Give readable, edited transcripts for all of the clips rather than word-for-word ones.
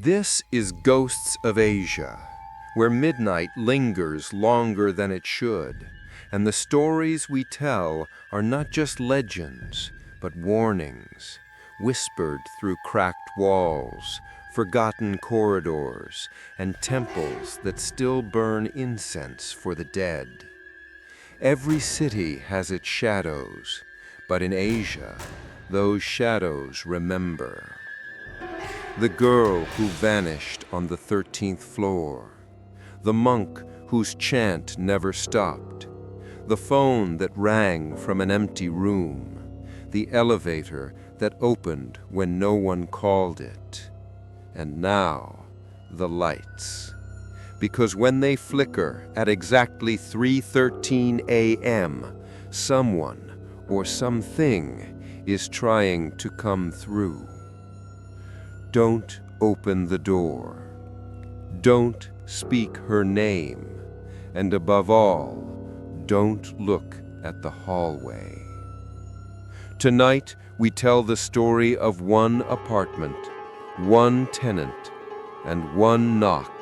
This is Ghosts of Asia, where midnight lingers longer than it should, and the stories we tell are not just legends, but warnings, whispered through cracked walls, forgotten corridors, and temples that still burn incense for the dead. Every city has its shadows, but in Asia, those shadows remember. The girl who vanished on the 13th floor, the monk whose chant never stopped, the phone that rang from an empty room, the elevator that opened when no one called it. And now, the lights. Because when they flicker at exactly 3:13 a.m., someone or something is trying to come through. Don't open the door. Don't speak her name. And above all, don't look at the hallway. Tonight, we tell the story of one apartment, one tenant, and one knock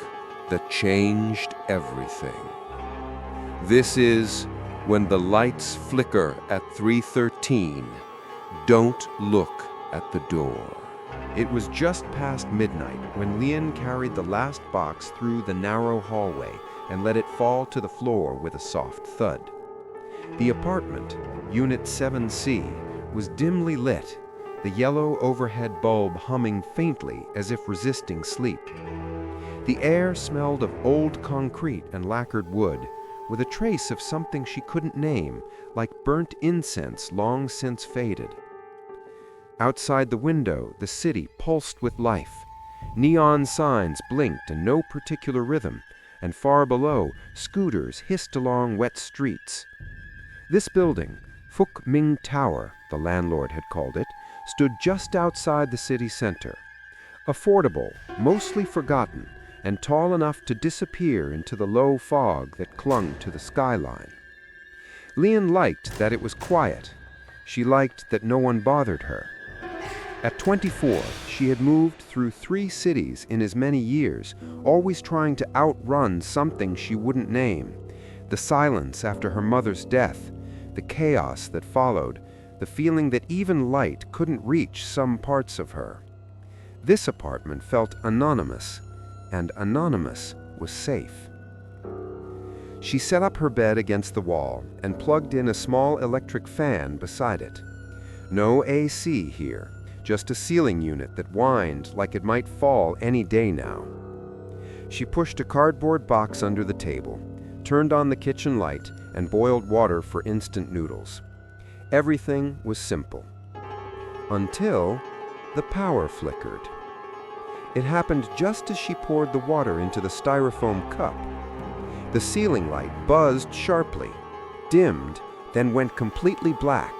that changed everything. This is When the Lights Flicker at 3:13. Don't look at the door. It was just past midnight when Leon carried the last box through the narrow hallway and let it fall to the floor with a soft thud. The apartment, Unit 7C, was dimly lit, the yellow overhead bulb humming faintly as if resisting sleep. The air smelled of old concrete and lacquered wood, with a trace of something she couldn't name, like burnt incense long since faded. Outside the window, the city pulsed with life. Neon signs blinked in no particular rhythm, and far below, scooters hissed along wet streets. This building, Phúc Minh Tower, the landlord had called it, stood just outside the city center. Affordable, mostly forgotten, and tall enough to disappear into the low fog that clung to the skyline. Leon liked that it was quiet. She liked that no one bothered her. At 24, she had moved through 3 cities in as many years, always trying to outrun something she wouldn't name. The silence after her mother's death, the chaos that followed, the feeling that even light couldn't reach some parts of her. This apartment felt anonymous, and anonymous was safe. She set up her bed against the wall and plugged in a small electric fan beside it. No AC here. Just a ceiling unit that whined like it might fall any day now. She pushed a cardboard box under the table, turned on the kitchen light, and boiled water for instant noodles. Everything was simple. Until the power flickered. It happened just as she poured the water into the styrofoam cup. The ceiling light buzzed sharply, dimmed, then went completely black.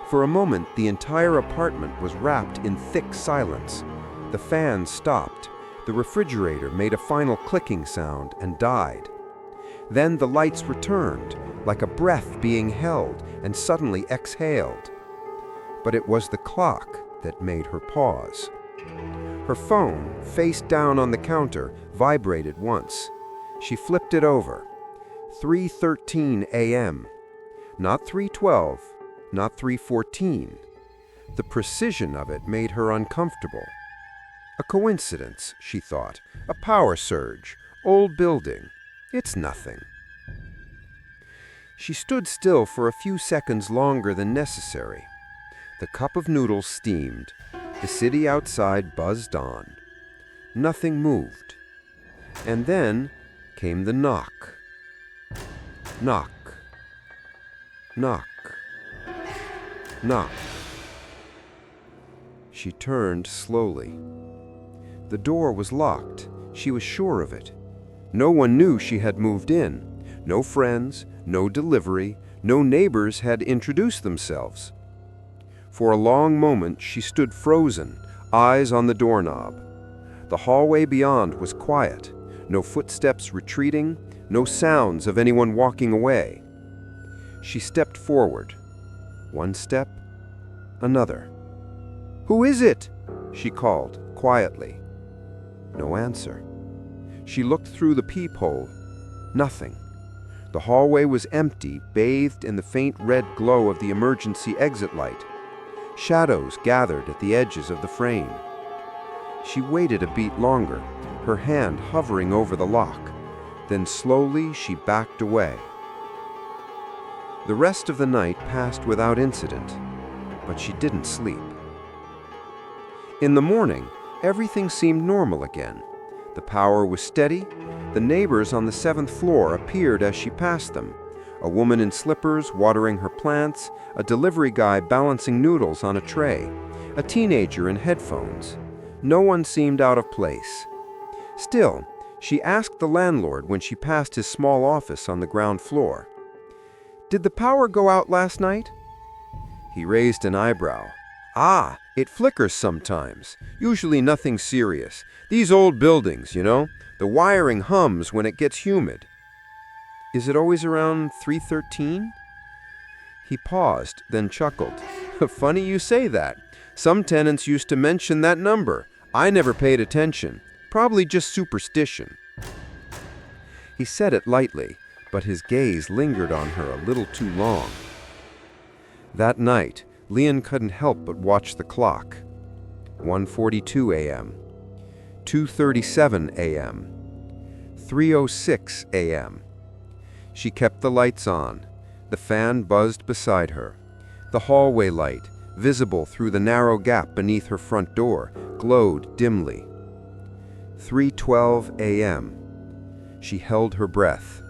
For a moment, the entire apartment was wrapped in thick silence. The fan stopped. The refrigerator made a final clicking sound and died. Then the lights returned, like a breath being held and suddenly exhaled. But it was the clock that made her pause. Her phone, face down on the counter, vibrated once. She flipped it over. 3:13 a.m. Not 3:12. Not 3:14. The precision of it made her uncomfortable. A coincidence, she thought. A power surge. Old building. It's nothing. She stood still for a few seconds longer than necessary. The cup of noodles steamed. The city outside buzzed on. Nothing moved. And then came the knock. Knock. Knock. Knock. She turned slowly. The door was locked. She was sure of it. No one knew she had moved in. No friends, no delivery, no neighbors had introduced themselves. For a long moment she stood frozen, eyes on the doorknob. The hallway beyond was quiet. No footsteps retreating, no sounds of anyone walking away. She stepped forward. One step, another. "Who is it?" she called quietly. No answer. She looked through the peephole. Nothing. The hallway was empty, bathed in the faint red glow of the emergency exit light. Shadows gathered at the edges of the frame. She waited a beat longer, her hand hovering over the lock. Then slowly she backed away. The rest of the night passed without incident, but she didn't sleep. In the morning, everything seemed normal again. The power was steady. The neighbors on the 7th floor appeared as she passed them. A woman in slippers watering her plants, a delivery guy balancing noodles on a tray, a teenager in headphones. No one seemed out of place. Still, she asked the landlord when she passed his small office on the ground floor, "Did the power go out last night?" He raised an eyebrow. "Ah, it flickers sometimes. Usually nothing serious. These old buildings, you know, the wiring hums when it gets humid." "Is it always around 3:13? He paused, then chuckled. "Funny you say that. Some tenants used to mention that number. I never paid attention. Probably just superstition." He said it lightly, but his gaze lingered on her a little too long. That night, Leon couldn't help but watch the clock. 1:42 a.m., 2:37 a.m., 3:06 a.m. She kept the lights on. The fan buzzed beside her. The hallway light, visible through the narrow gap beneath her front door, glowed dimly. 3:12 a.m. She held her breath.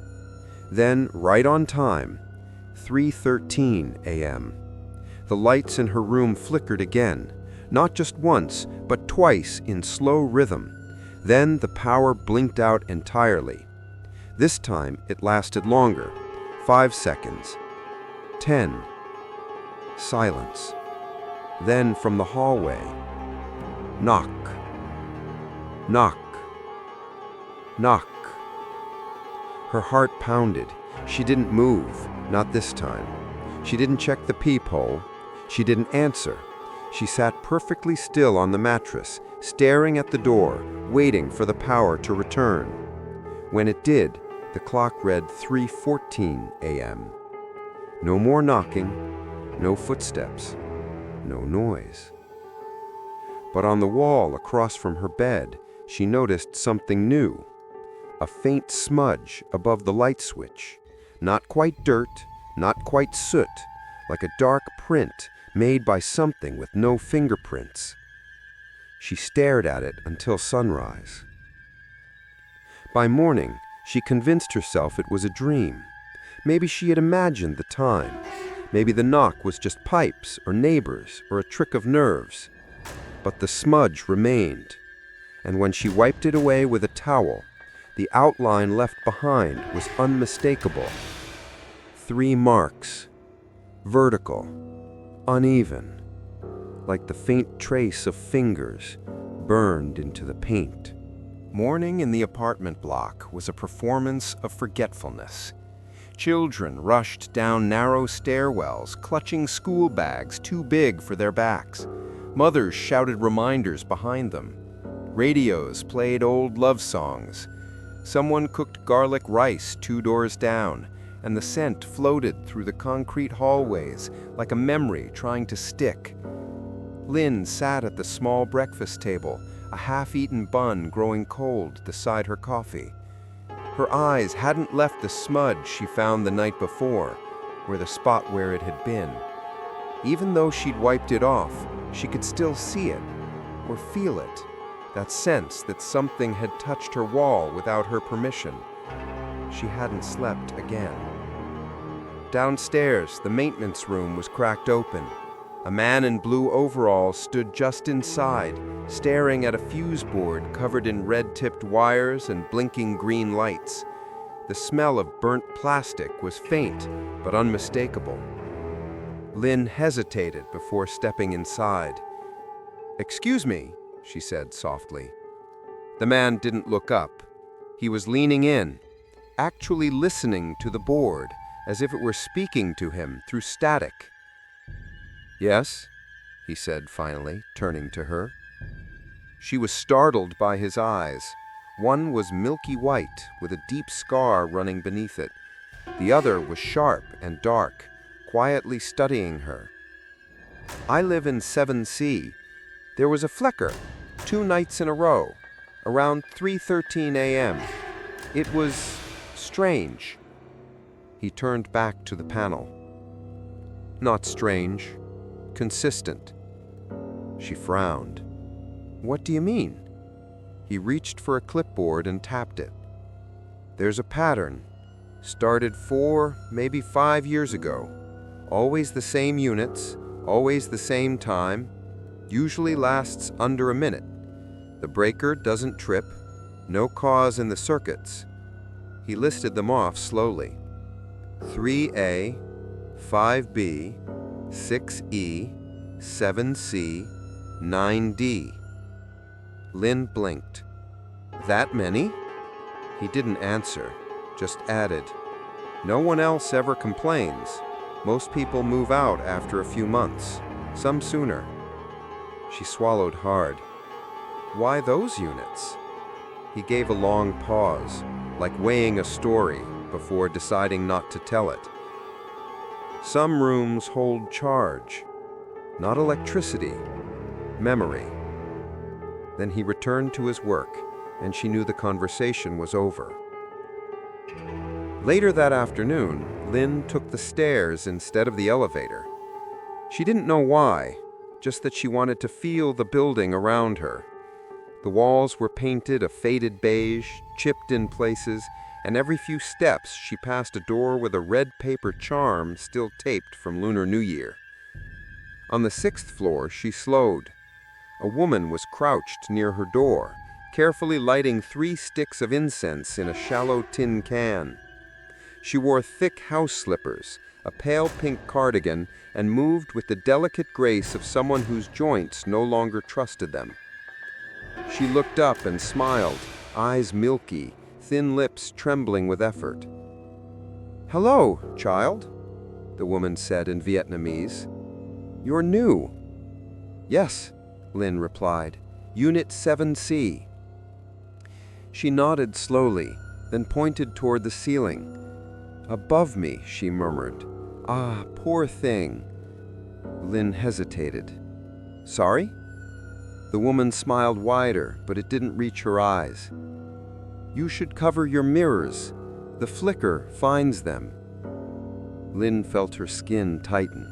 Then, right on time, 3:13 a.m. The lights in her room flickered again, not just once, but twice in slow rhythm. Then the power blinked out entirely. This time it lasted longer, 5 seconds, 10. Silence. Then from the hallway, knock, knock, knock. Her heart pounded. She didn't move, not this time. She didn't check the peephole. She didn't answer. She sat perfectly still on the mattress, staring at the door, waiting for the power to return. When it did, the clock read 3:14 a.m. No more knocking, no footsteps, no noise. But on the wall across from her bed, she noticed something new. A faint smudge above the light switch. Not quite dirt, not quite soot, like a dark print made by something with no fingerprints. She stared at it until sunrise. By morning, she convinced herself it was a dream. Maybe she had imagined the time. Maybe the knock was just pipes or neighbors or a trick of nerves. But the smudge remained, and when she wiped it away with a towel, the outline left behind was unmistakable. 3 marks, vertical, uneven, like the faint trace of fingers burned into the paint. Morning in the apartment block was a performance of forgetfulness. Children rushed down narrow stairwells, clutching school bags too big for their backs. Mothers shouted reminders behind them. Radios played old love songs. Someone cooked garlic rice 2 doors down, and the scent floated through the concrete hallways like a memory trying to stick. Lynn sat at the small breakfast table, a half-eaten bun growing cold beside her coffee. Her eyes hadn't left the smudge she found the night before, or the spot where it had been. Even though she'd wiped it off, she could still see it, or feel it, that sense that something had touched her wall without her permission. She hadn't slept again. Downstairs, the maintenance room was cracked open. A man in blue overalls stood just inside, staring at a fuse board covered in red-tipped wires and blinking green lights. The smell of burnt plastic was faint, but unmistakable. Lynn hesitated before stepping inside. "Excuse me," she said softly. The man didn't look up. He was leaning in, actually listening to the board, as if it were speaking to him through static. "Yes," he said finally, turning to her. She was startled by his eyes. One was milky white, with a deep scar running beneath it. The other was sharp and dark, quietly studying her. "I live in 7C. There was a flicker, 2 nights in a row, around 3:13 a.m. It was strange." He turned back to the panel. "Not strange, consistent." She frowned. "What do you mean?" He reached for a clipboard and tapped it. "There's a pattern. Started 4, maybe 5 years ago. Always the same units, always the same time. Usually lasts under a minute. The breaker doesn't trip. No cause in the circuits." He listed them off slowly. 3A, 5B, 6E, 7C, 9D. Lynn blinked. "That many?" He didn't answer, just added, "No one else ever complains. Most people move out after a few months, some sooner." She swallowed hard. "Why those units?" He gave a long pause, like weighing a story before deciding not to tell it. "Some rooms hold charge. Not electricity, memory." Then he returned to his work, and she knew the conversation was over. Later that afternoon, Lynn took the stairs instead of the elevator. She didn't know why, just that she wanted to feel the building around her. The walls were painted a faded beige, chipped in places, and every few steps she passed a door with a red paper charm still taped from Lunar New Year. On the 6th floor, she slowed. A woman was crouched near her door, carefully lighting 3 sticks of incense in a shallow tin can. She wore thick house slippers, a pale pink cardigan, and moved with the delicate grace of someone whose joints no longer trusted them. She looked up and smiled, eyes milky, thin lips trembling with effort. "Hello, child," the woman said in Vietnamese. "You're new." "Yes," Lynn replied. "Unit 7C." She nodded slowly, then pointed toward the ceiling. "Above me," she murmured. "Ah, poor thing." Lynn hesitated. "Sorry?" The woman smiled wider, but it didn't reach her eyes. "You should cover your mirrors. The flicker finds them." Lynn felt her skin tighten.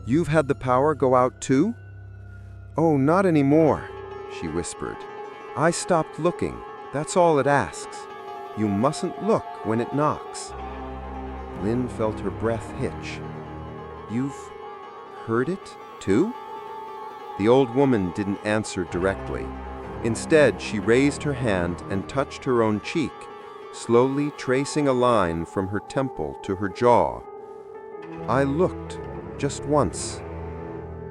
"You've had the power go out too?" "Oh, not anymore," she whispered. "I stopped looking. That's all it asks. You mustn't look when it knocks." Lynn felt her breath hitch. "You've heard it too?" The old woman didn't answer directly. Instead, she raised her hand and touched her own cheek, slowly tracing a line from her temple to her jaw. "I looked, just once."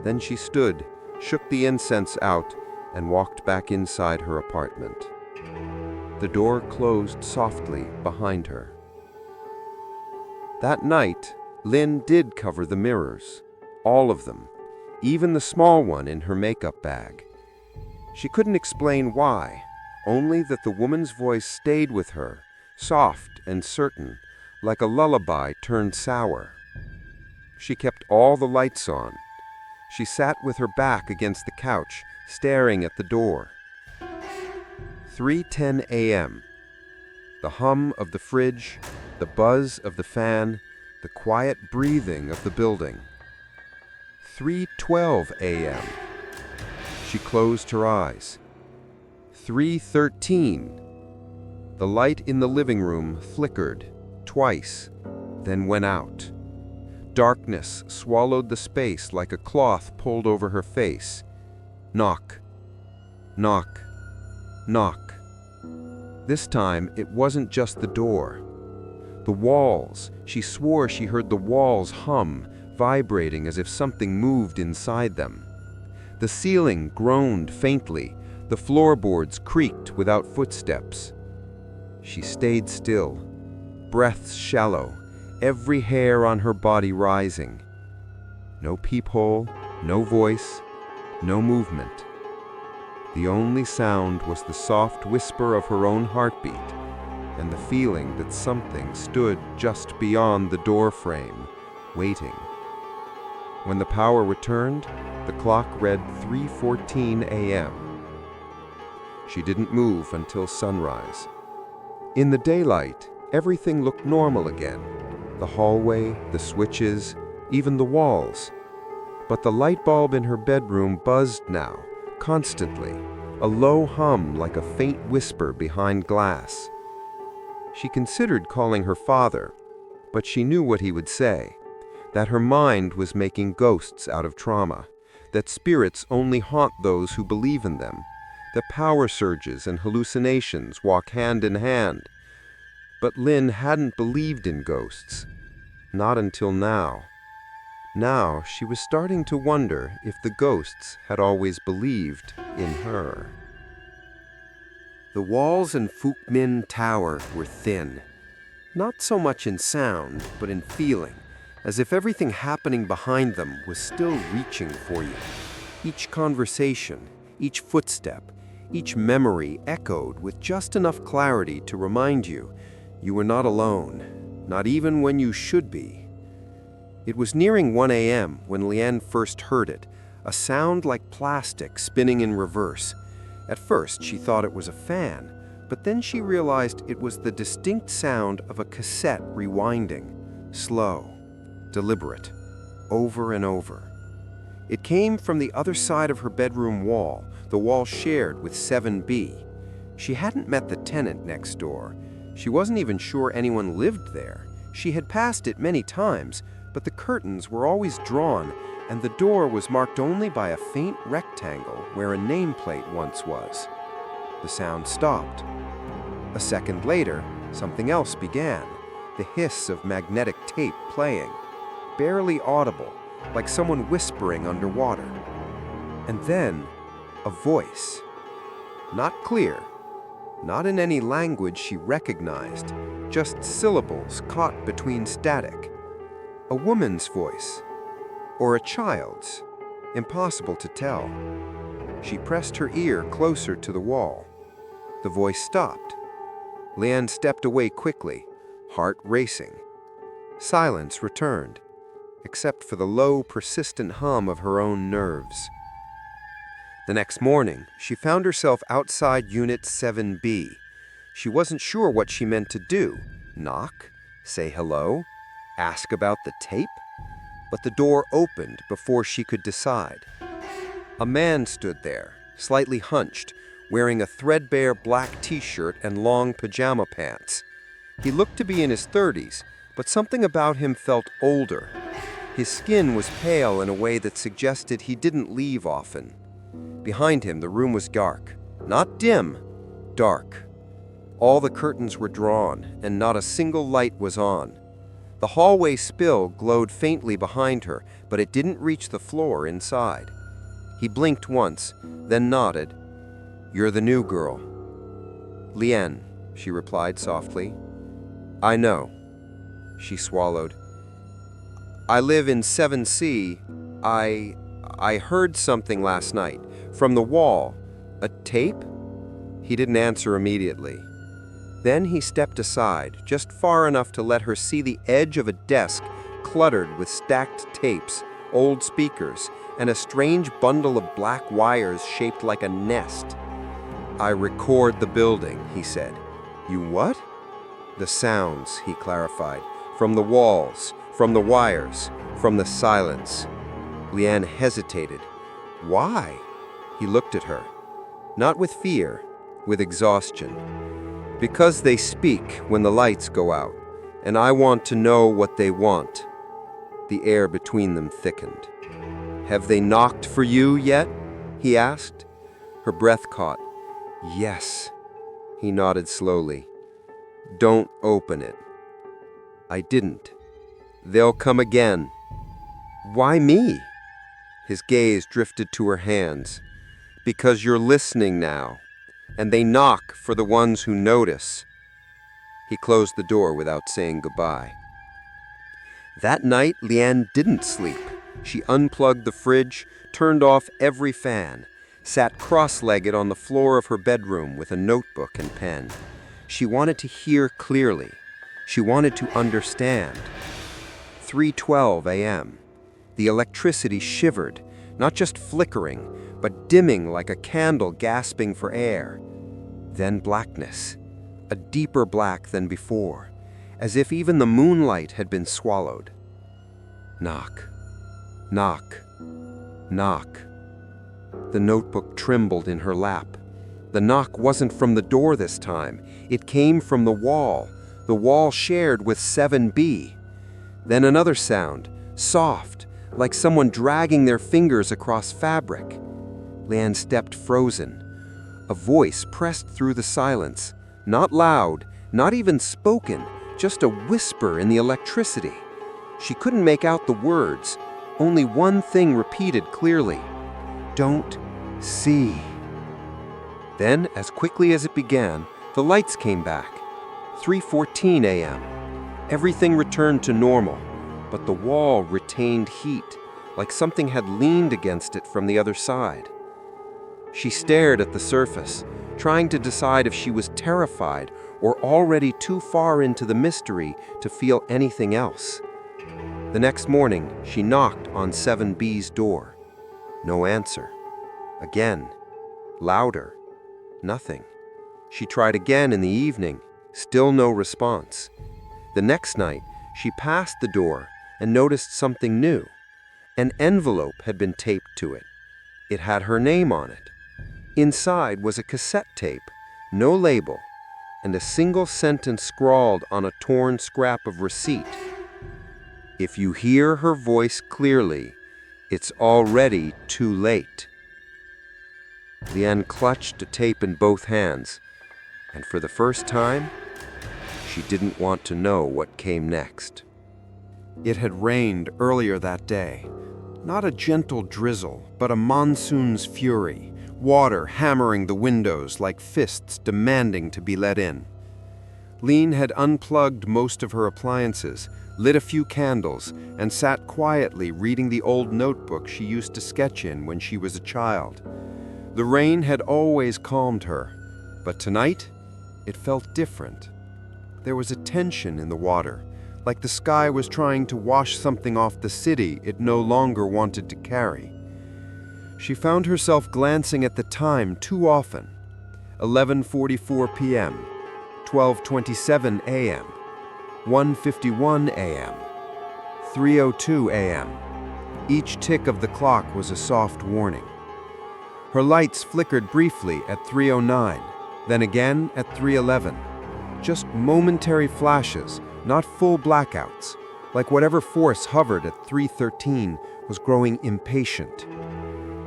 Then she stood, shook the incense out, and walked back inside her apartment. The door closed softly behind her. That night, Lynn did cover the mirrors, all of them, even the small one in her makeup bag. She couldn't explain why, only that the woman's voice stayed with her, soft and certain, like a lullaby turned sour. She kept all the lights on. She sat with her back against the couch, staring at the door. 3:10 a.m. The hum of the fridge, the buzz of the fan, the quiet breathing of the building. 3:12 a.m. She closed her eyes. 3:13. The light in the living room flickered twice, then went out. Darkness swallowed the space like a cloth pulled over her face. Knock. Knock. Knock. This time, it wasn't just the door. The walls. She swore she heard the walls hum, vibrating as if something moved inside them. The ceiling groaned faintly. The floorboards creaked without footsteps. She stayed still, breaths shallow, every hair on her body rising. No peephole, no voice, no movement. The only sound was the soft whisper of her own heartbeat, and the feeling that something stood just beyond the door frame, waiting. When the power returned, the clock read 3:14 a.m. She didn't move until sunrise. In the daylight, everything looked normal again. The hallway, the switches, even the walls. But the light bulb in her bedroom buzzed now, constantly, a low hum like a faint whisper behind glass. She considered calling her father, but she knew what he would say, that her mind was making ghosts out of trauma, that spirits only haunt those who believe in them, that power surges and hallucinations walk hand in hand. But Lynn hadn't believed in ghosts. Not until now. Now she was starting to wonder if the ghosts had always believed in her. The walls in Phuc Minh Tower were thin, not so much in sound, but in feeling, as if everything happening behind them was still reaching for you. Each conversation, each footstep, each memory echoed with just enough clarity to remind you were not alone, not even when you should be. It was nearing 1 a.m. when Leanne first heard it, a sound like plastic spinning in reverse. At first, she thought it was a fan, but then she realized it was the distinct sound of a cassette rewinding, slow, deliberate, over and over. It came from the other side of her bedroom wall, the wall shared with 7B. She hadn't met the tenant next door. She wasn't even sure anyone lived there. She had passed it many times, but the curtains were always drawn, and the door was marked only by a faint rectangle where a nameplate once was. The sound stopped. A second later, something else began, the hiss of magnetic tape playing, barely audible, like someone whispering underwater. And then, a voice. Not clear, not in any language she recognized, just syllables caught between static. A woman's voice, or a child's, impossible to tell. She pressed her ear closer to the wall. The voice stopped. Leanne stepped away quickly, heart racing. Silence returned, except for the low, persistent hum of her own nerves. The next morning, she found herself outside Unit 7B. She wasn't sure what she meant to do. Knock? Say hello? Ask about the tape? But the door opened before she could decide. A man stood there, slightly hunched, wearing a threadbare black t-shirt and long pajama pants. He looked to be in his 30s, but something about him felt older. His skin was pale in a way that suggested he didn't leave often. Behind him, the room was dark. Not dim, dark. All the curtains were drawn, and not a single light was on. The hallway spill glowed faintly behind her, but it didn't reach the floor inside. He blinked once, then nodded. "You're the new girl." "Leanne," she replied softly. "I know." She swallowed. "I live in 7C. I heard something last night. From the wall. A tape?" He didn't answer immediately. Then he stepped aside, just far enough to let her see the edge of a desk cluttered with stacked tapes, old speakers, and a strange bundle of black wires shaped like a nest. "I record the building," he said. "You what?" "The sounds," he clarified. "From the walls, from the wires, from the silence." Leanne hesitated. "Why?" He looked at her. Not with fear, with exhaustion. "Because they speak when the lights go out, and I want to know what they want." The air between them thickened. "Have they knocked for you yet?" he asked. Her breath caught. "Yes." He nodded slowly. "Don't open it." "I didn't." "They'll come again." "Why me?" His gaze drifted to her hands. "Because you're listening now, and they knock for the ones who notice." He closed the door without saying goodbye. That night, Leanne didn't sleep. She unplugged the fridge, turned off every fan, sat cross-legged on the floor of her bedroom with a notebook and pen. She wanted to hear clearly. She wanted to understand. 3:12 a.m. The electricity shivered, not just flickering, but dimming like a candle gasping for air. Then blackness, a deeper black than before, as if even the moonlight had been swallowed. Knock, knock, knock. The notebook trembled in her lap. The knock wasn't from the door this time. It came from the wall shared with 7B. Then another sound, soft, like someone dragging their fingers across fabric. Leanne stepped frozen. A voice pressed through the silence, not loud, not even spoken, just a whisper in the electricity. She couldn't make out the words, only one thing repeated clearly: "Don't see." Then, as quickly as it began, the lights came back. 3:14 a.m. Everything returned to normal, but the wall retained heat, like something had leaned against it from the other side. She stared at the surface, trying to decide if she was terrified or already too far into the mystery to feel anything else. The next morning, she knocked on 7B's door. No answer. Again. Louder. Nothing. She tried again in the evening. Still no response. The next night, she passed the door and noticed something new. An envelope had been taped to it. It had her name on it. Inside was a cassette tape, no label, and a single sentence scrawled on a torn scrap of receipt. "If you hear her voice clearly, it's already too late." Leanne clutched the tape in both hands, and for the first time, she didn't want to know what came next. It had rained earlier that day. Not a gentle drizzle, but a monsoon's fury, water hammering the windows like fists demanding to be let in. Leanne had unplugged most of her appliances, lit a few candles, and sat quietly reading the old notebook she used to sketch in when she was a child. The rain had always calmed her, but tonight it felt different. There was a tension in the water, like the sky was trying to wash something off the city it no longer wanted to carry. She found herself glancing at the time too often. 11:44 p.m., 12:27 a.m., 1:51 a.m., 3:02 a.m. Each tick of the clock was a soft warning. Her lights flickered briefly at 3:09, then again at 3:11. Just momentary flashes, not full blackouts, like whatever force hovered at 3:13 was growing impatient.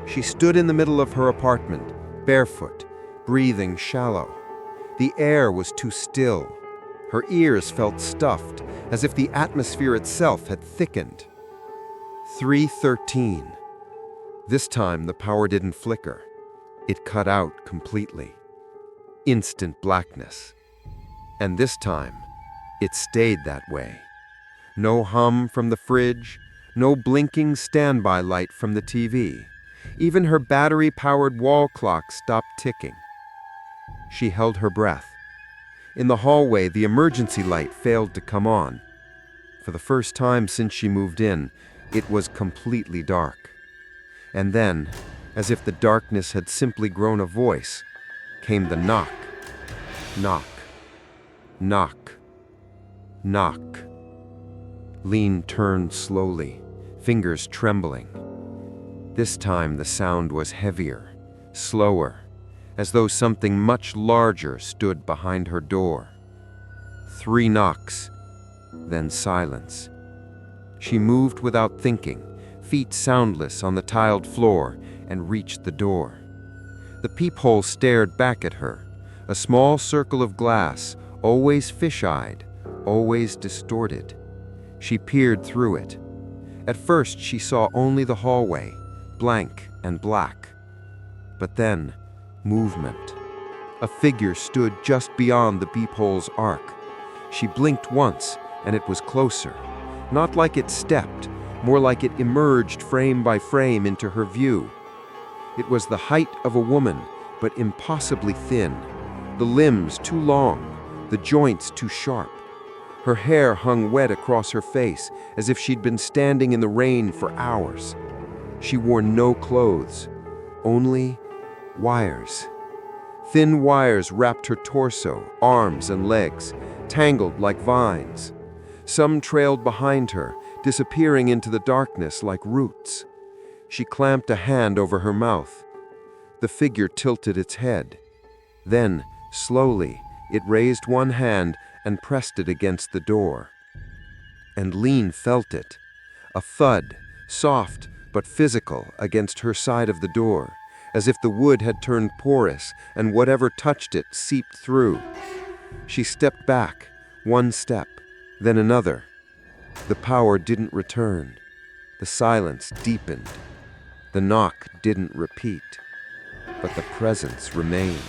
She stood in the middle of her apartment, barefoot, breathing shallow. The air was too still. Her ears felt stuffed, as if the atmosphere itself had thickened. 3:13. This time the power didn't flicker. It cut out completely. Instant blackness. And this time, it stayed that way. No hum from the fridge, no blinking standby light from the TV. Even her battery-powered wall clock stopped ticking. She held her breath. In the hallway, the emergency light failed to come on. For the first time since she moved in, it was completely dark. And then, as if the darkness had simply grown a voice, came the knock. Knock. Knock. Knock. Leanne turned slowly, fingers trembling. This time the sound was heavier, slower, as though something much larger stood behind her door. 3 knocks, then silence. She moved without thinking, feet soundless on the tiled floor, and reached the door. The peephole stared back at her, a small circle of glass, always fish-eyed, always distorted. She peered through it. At first she saw only the hallway, blank and black. But then, movement. A figure stood just beyond the peephole's arc. She blinked once, and it was closer. Not like it stepped, more like it emerged frame by frame into her view. It was the height of a woman, but impossibly thin. The limbs too long, the joints too sharp. Her hair hung wet across her face, as if she'd been standing in the rain for hours. She wore no clothes, only wires. Thin wires wrapped her torso, arms, and legs, tangled like vines. Some trailed behind her, disappearing into the darkness like roots. She clamped a hand over her mouth. The figure tilted its head. Then, slowly, it raised one hand and pressed it against the door. And Lean felt it. A thud, soft but physical, against her side of the door, as if the wood had turned porous and whatever touched it seeped through. She stepped back, one step, then another. The power didn't return. The silence deepened. The knock didn't repeat, but the presence remained.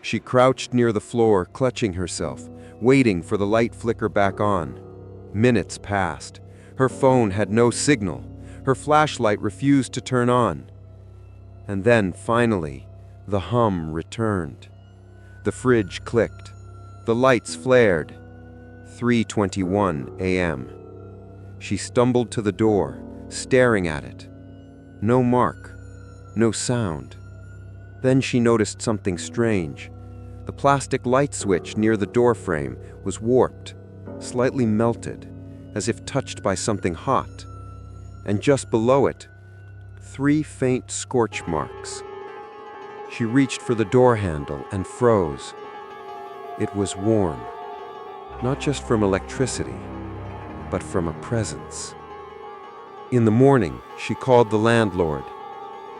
She crouched near the floor, clutching herself, waiting for the light flicker back on. Minutes passed. Her phone had no signal. Her flashlight refused to turn on. And then, finally, the hum returned. The fridge clicked. The lights flared. 3:21 a.m. She stumbled to the door, staring at it. No mark, no sound. Then she noticed something strange. The plastic light switch near the doorframe was warped, slightly melted, as if touched by something hot. And just below it, 3 faint scorch marks. She reached for the door handle and froze. It was warm, not just from electricity, but from a presence. In the morning, she called the landlord.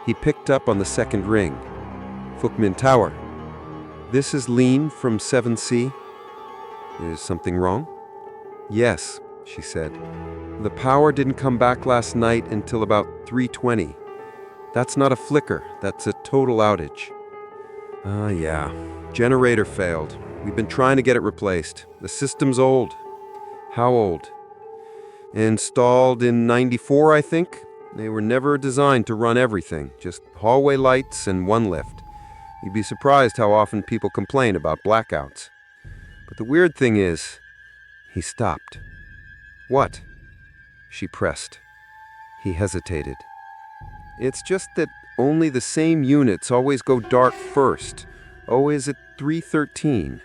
He picked up on the second ring. Fukmin Tower. This is Lean from 7C. Is something wrong? Yes, she said. The power didn't come back last night until about 3:20. That's not a flicker, that's a total outage. Yeah. Generator failed. We've been trying to get it replaced. The system's old. How old? Installed in '94, I think. They were never designed to run everything, just hallway lights and one lift. You'd be surprised how often people complain about blackouts. But the weird thing is, he stopped. What? She pressed. He hesitated. It's just that only the same units always go dark first, always at 3:13.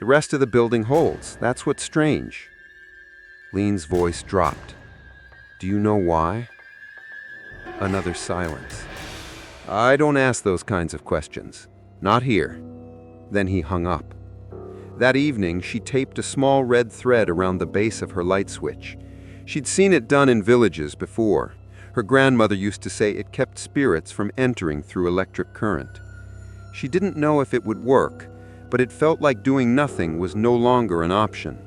The rest of the building holds. That's what's strange. Lean's voice dropped. Do you know why? Another silence. I don't ask those kinds of questions. Not here. Then he hung up. That evening, she taped a small red thread around the base of her light switch. She'd seen it done in villages before. Her grandmother used to say it kept spirits from entering through electric current. She didn't know if it would work, but it felt like doing nothing was no longer an option.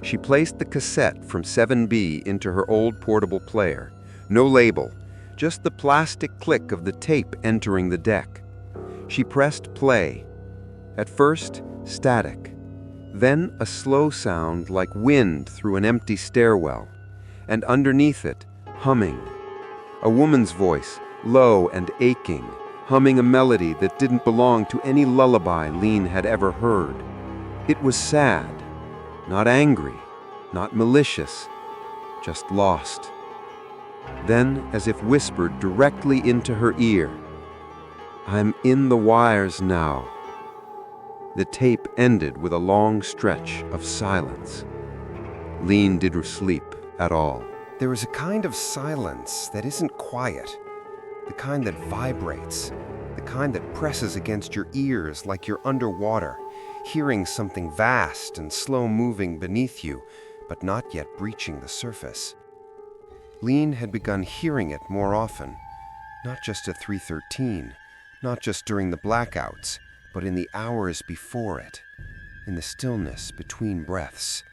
She placed the cassette from 7B into her old portable player. No label, just the plastic click of the tape entering the deck. She pressed play. At first, static. Then a slow sound like wind through an empty stairwell. And underneath it, humming. A woman's voice, low and aching, humming a melody that didn't belong to any lullaby Lean had ever heard. It was sad, not angry, not malicious, just lost. Then, as if whispered directly into her ear, I'm in the wires now. The tape ended with a long stretch of silence. Lean didn't sleep at all. There is a kind of silence that isn't quiet, the kind that vibrates, the kind that presses against your ears like you're underwater, hearing something vast and slow-moving beneath you, but not yet breaching the surface. Lean had begun hearing it more often, not just at 3:13, not just during the blackouts, but in the hours before it, in the stillness between breaths.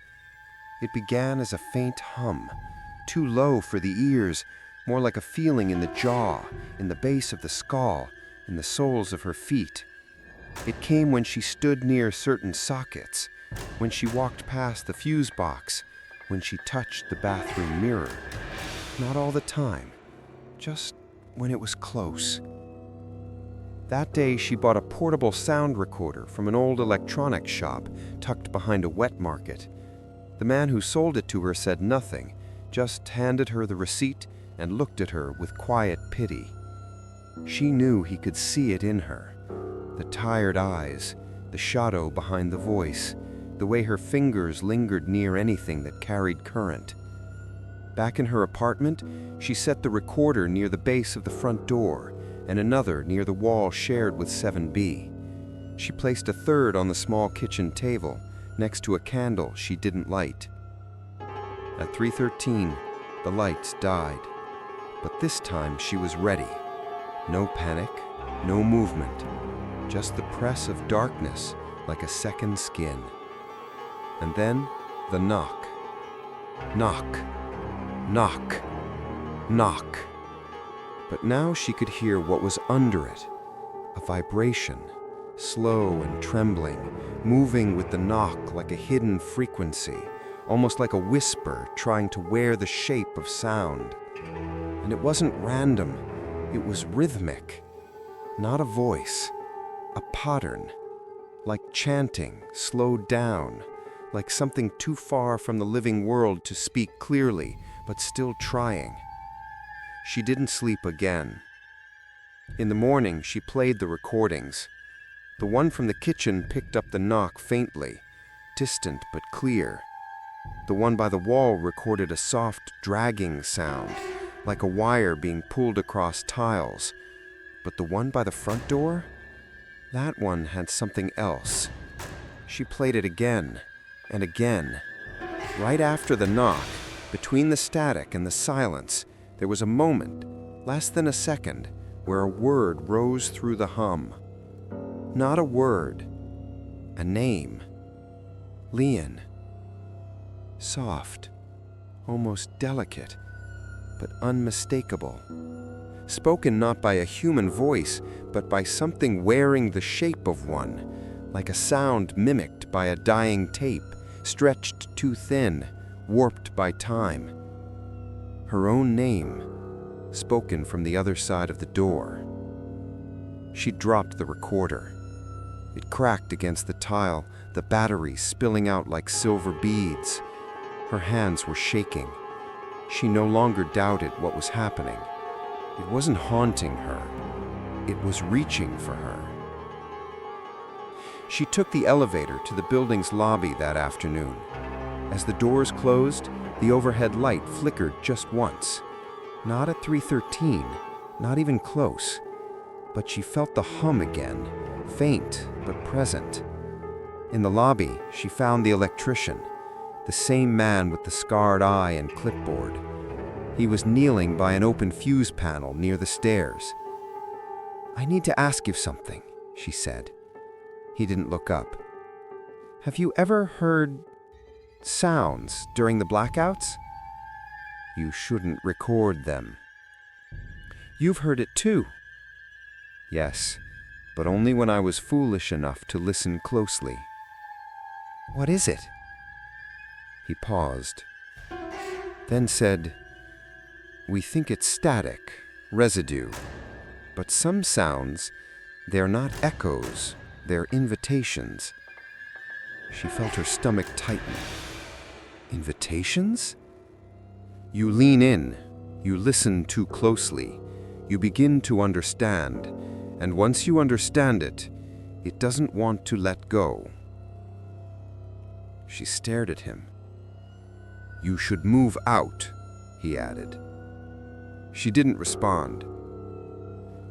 It began as a faint hum, too low for the ears, more like a feeling in the jaw, in the base of the skull, in the soles of her feet. It came when she stood near certain sockets, when she walked past the fuse box, when she touched the bathroom mirror. Not all the time, just when it was close. That day, she bought a portable sound recorder from an old electronics shop tucked behind a wet market. The man who sold it to her said nothing, just handed her the receipt and looked at her with quiet pity. She knew he could see it in her. The tired eyes, the shadow behind the voice, the way her fingers lingered near anything that carried current. Back in her apartment, she set the recorder near the base of the front door and another near the wall shared with 7B. She placed a third on the small kitchen table, next to a candle she didn't light. At 3:13, the lights died. But this time she was ready. No panic, no movement, just the press of darkness like a second skin. And then the knock. Knock. Knock. Knock. But now she could hear what was under it. A vibration, slow and trembling, moving with the knock like a hidden frequency, almost like a whisper trying to wear the shape of sound. And it wasn't random, it was rhythmic. Not a voice, a pattern, like chanting, slowed down, like something too far from the living world to speak clearly, but still trying. She didn't sleep again. In the morning, she played the recordings. The one from the kitchen picked up the knock faintly, distant but clear. The one by the wall recorded a soft, dragging sound, like a wire being pulled across tiles. But the one by the front door? That one had something else. She played it again and again. Right after the knock, between the static and the silence, there was a moment, less than a second, where a word rose through the hum. Not a word, a name. Leon. Soft, almost delicate, but unmistakable. Spoken not by a human voice, but by something wearing the shape of one, like a sound mimicked by a dying tape, stretched too thin, warped by time. Her own name, spoken from the other side of the door. She dropped the recorder. It cracked against the tile, the battery spilling out like silver beads. Her hands were shaking. She no longer doubted what was happening. It wasn't haunting her. It was reaching for her. She took the elevator to the building's lobby that afternoon. As the doors closed, the overhead light flickered just once. Not at 3:13, not even close. But she felt the hum again, faint but present. In the lobby, she found the electrician, the same man with the scarred eye and clipboard. He was kneeling by an open fuse panel near the stairs. "I need to ask you something," she said. He didn't look up. "Have you ever heard sounds during the blackouts?" "You shouldn't record them." "You've heard it too." "Yes, but only when I was foolish enough to listen closely." "What is it?" He paused, then said, "We think it's static, residue, but some sounds, they're not echoes, they're invitations." She felt her stomach tighten. Invitations? You lean in, you listen too closely, you begin to understand, and once you understand it, it doesn't want to let go. She stared at him. "You should move out," he added. She didn't respond.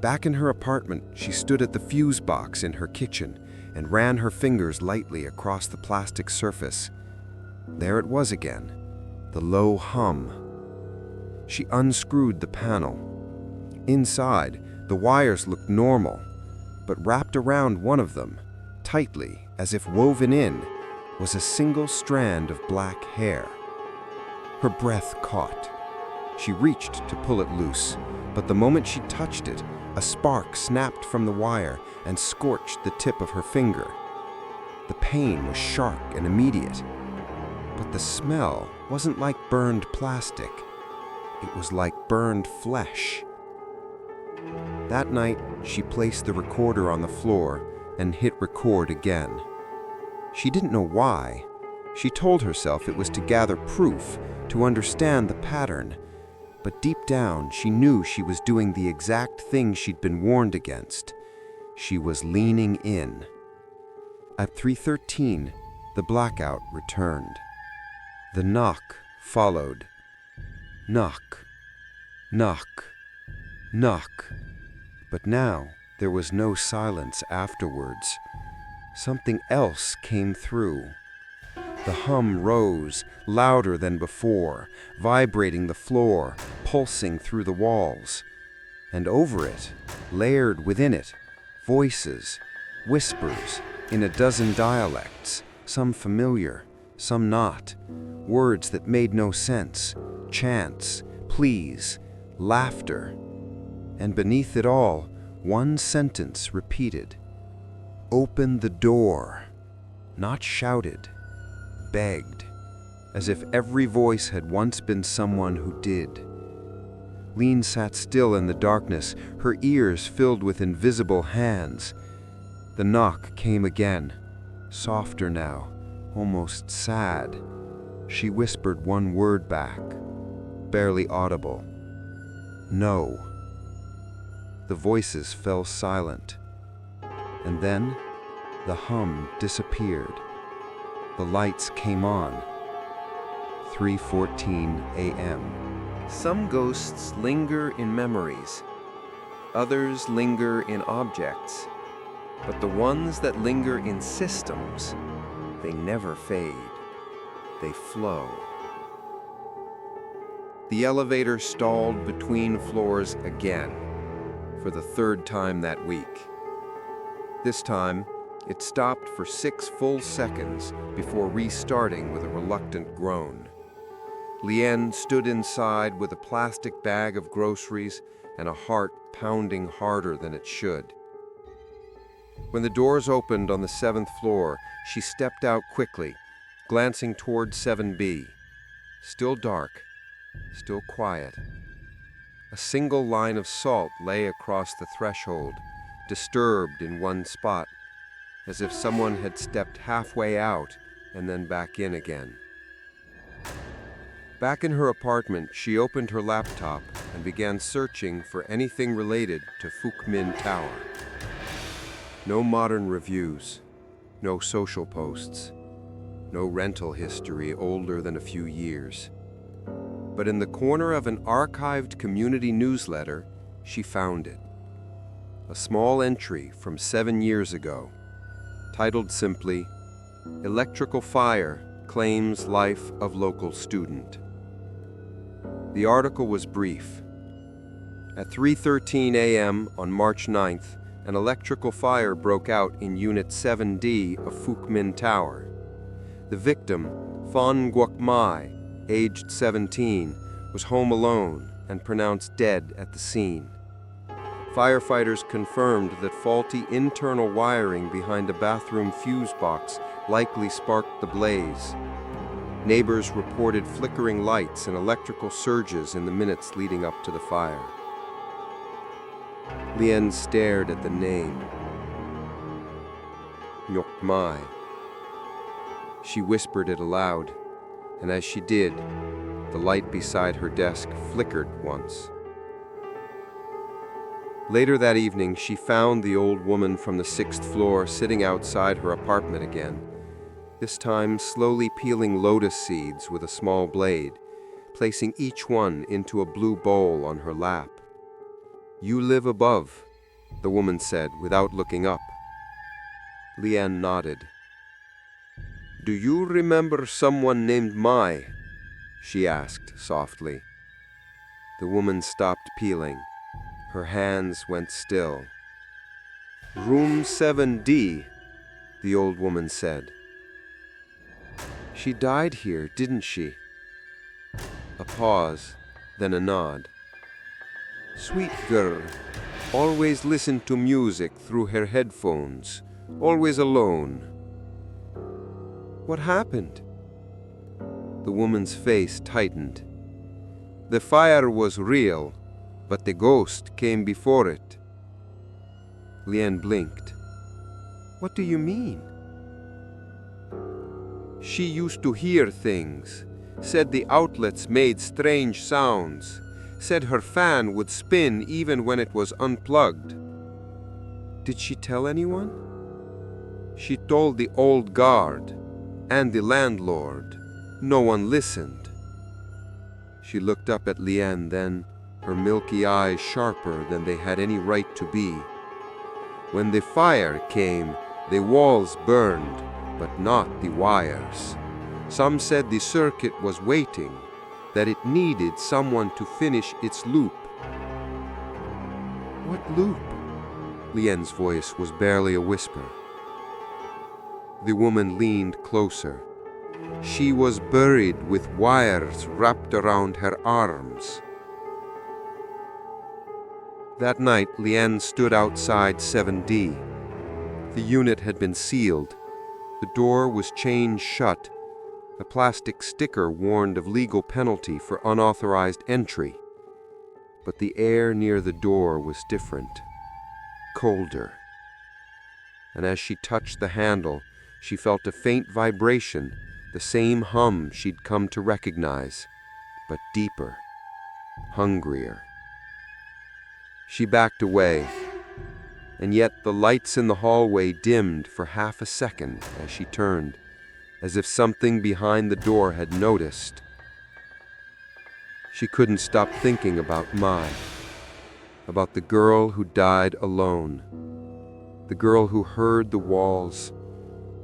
Back in her apartment, she stood at the fuse box in her kitchen and ran her fingers lightly across the plastic surface. There it was again, the low hum. She unscrewed the panel. Inside, the wires looked normal, but wrapped around one of them, tightly, as if woven in, was a single strand of black hair. Her breath caught. She reached to pull it loose, but the moment she touched it, a spark snapped from the wire and scorched the tip of her finger. The pain was sharp and immediate, but the smell wasn't like burned plastic. It was like burned flesh. That night, she placed the recorder on the floor and hit record again. She didn't know why. She told herself it was to gather proof, to understand the pattern. But deep down, she knew she was doing the exact thing she'd been warned against. She was leaning in. At 3:13, the blackout returned. The knock followed. Knock, knock, knock. But now there was no silence afterwards. Something else came through. The hum rose, louder than before, vibrating the floor, pulsing through the walls. And over it, layered within it, voices, whispers, in a dozen dialects, some familiar, some not, words that made no sense, chants, pleas, laughter. And beneath it all, one sentence repeated. Open the door. Not shouted, begged, as if every voice had once been someone who did. Lean sat still in the darkness, her ears filled with invisible hands. The knock came again, softer now, almost sad. She whispered one word back, barely audible. No. The voices fell silent, and then the hum disappeared. The lights came on. 3:14 a.m. Some ghosts linger in memories. Others linger in objects. But the ones that linger in systems, they never fade. They flow. The elevator stalled between floors again, for the third time that week. This time, it stopped for 6 full seconds before restarting with a reluctant groan. Lien stood inside with a plastic bag of groceries and a heart pounding harder than it should. When the doors opened on the 7th floor, she stepped out quickly, glancing toward 7B. Still dark, still quiet. A single line of salt lay across the threshold, disturbed in one spot, as if someone had stepped halfway out and then back in again. Back in her apartment, she opened her laptop and began searching for anything related to Phuc Minh Tower. No modern reviews, no social posts, no rental history older than a few years. But in the corner of an archived community newsletter, she found it. A small entry from 7 years ago, titled simply, "Electrical Fire Claims Life of Local Student." The article was brief. At 3:13 a.m. on March 9th, an electrical fire broke out in Unit 7D of Phuc Minh Tower. The victim, Phan Nguyen Mai, aged 17, was home alone and pronounced dead at the scene. Firefighters confirmed that faulty internal wiring behind a bathroom fuse box likely sparked the blaze. Neighbors reported flickering lights and electrical surges in the minutes leading up to the fire. Lien stared at the name. Nguyen Mai. She whispered it aloud, and as she did, the light beside her desk flickered once. Later that evening, she found the old woman from the 6th floor sitting outside her apartment again, this time slowly peeling lotus seeds with a small blade, placing each one into a blue bowl on her lap. "You live above," the woman said without looking up. Lien nodded. "Do you remember someone named Mai?" she asked softly. The woman stopped peeling. Her hands went still. "Room 7D," the old woman said. "She died here, didn't she?" A pause, then a nod. "Sweet girl, always listened to music through her headphones, always alone." "What happened?" The woman's face tightened. "The fire was real, but the ghost came before it," Lien blinked. What do you mean? She used to hear things, said the outlets made strange sounds, said her fan would spin even when it was unplugged. Did she tell anyone? She told the old guard and the landlord. No one listened. She looked up at Lien then, her milky eyes sharper than they had any right to be. When the fire came, the walls burned, but not the wires. Some said the circuit was waiting, that it needed someone to finish its loop. What loop? Lien's voice was barely a whisper. The woman leaned closer. She was buried with wires wrapped around her arms. That night, Lien stood outside 7D. The unit had been sealed. The door was chained shut. A plastic sticker warned of legal penalty for unauthorized entry. But the air near the door was different, colder. And as she touched the handle, she felt a faint vibration, the same hum she'd come to recognize, but deeper, hungrier. She backed away, and yet the lights in the hallway dimmed for half a second as she turned, as if something behind the door had noticed. She couldn't stop thinking about Mai, about the girl who died alone, the girl who heard the walls,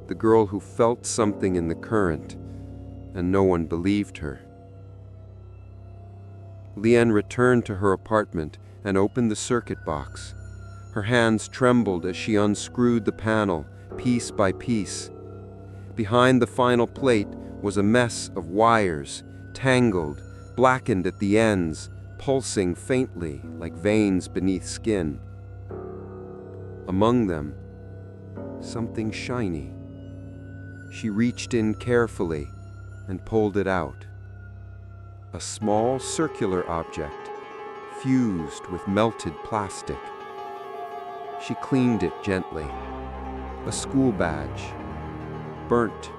the girl who felt something in the current, and no one believed her. Lien returned to her apartment and opened the circuit box. Her hands trembled as she unscrewed the panel, piece by piece. Behind the final plate was a mess of wires, tangled, blackened at the ends, pulsing faintly like veins beneath skin. Among them, something shiny. She reached in carefully and pulled it out. A small circular object, fused with melted plastic. She cleaned it gently. A school badge, burnt,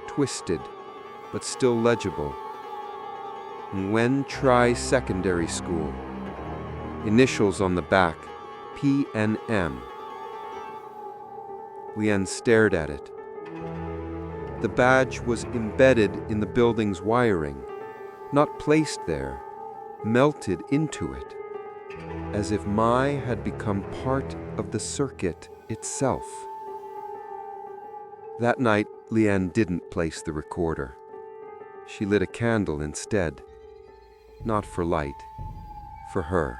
twisted, but still legible. Nguyen Tri Secondary School. Initials on the back, PNM. Lien stared at it. The badge was embedded in the building's wiring, not placed there, melted into it, as if Mai had become part of the circuit itself. That night, Lien didn't place the recorder. She lit a candle instead, not for light, for her.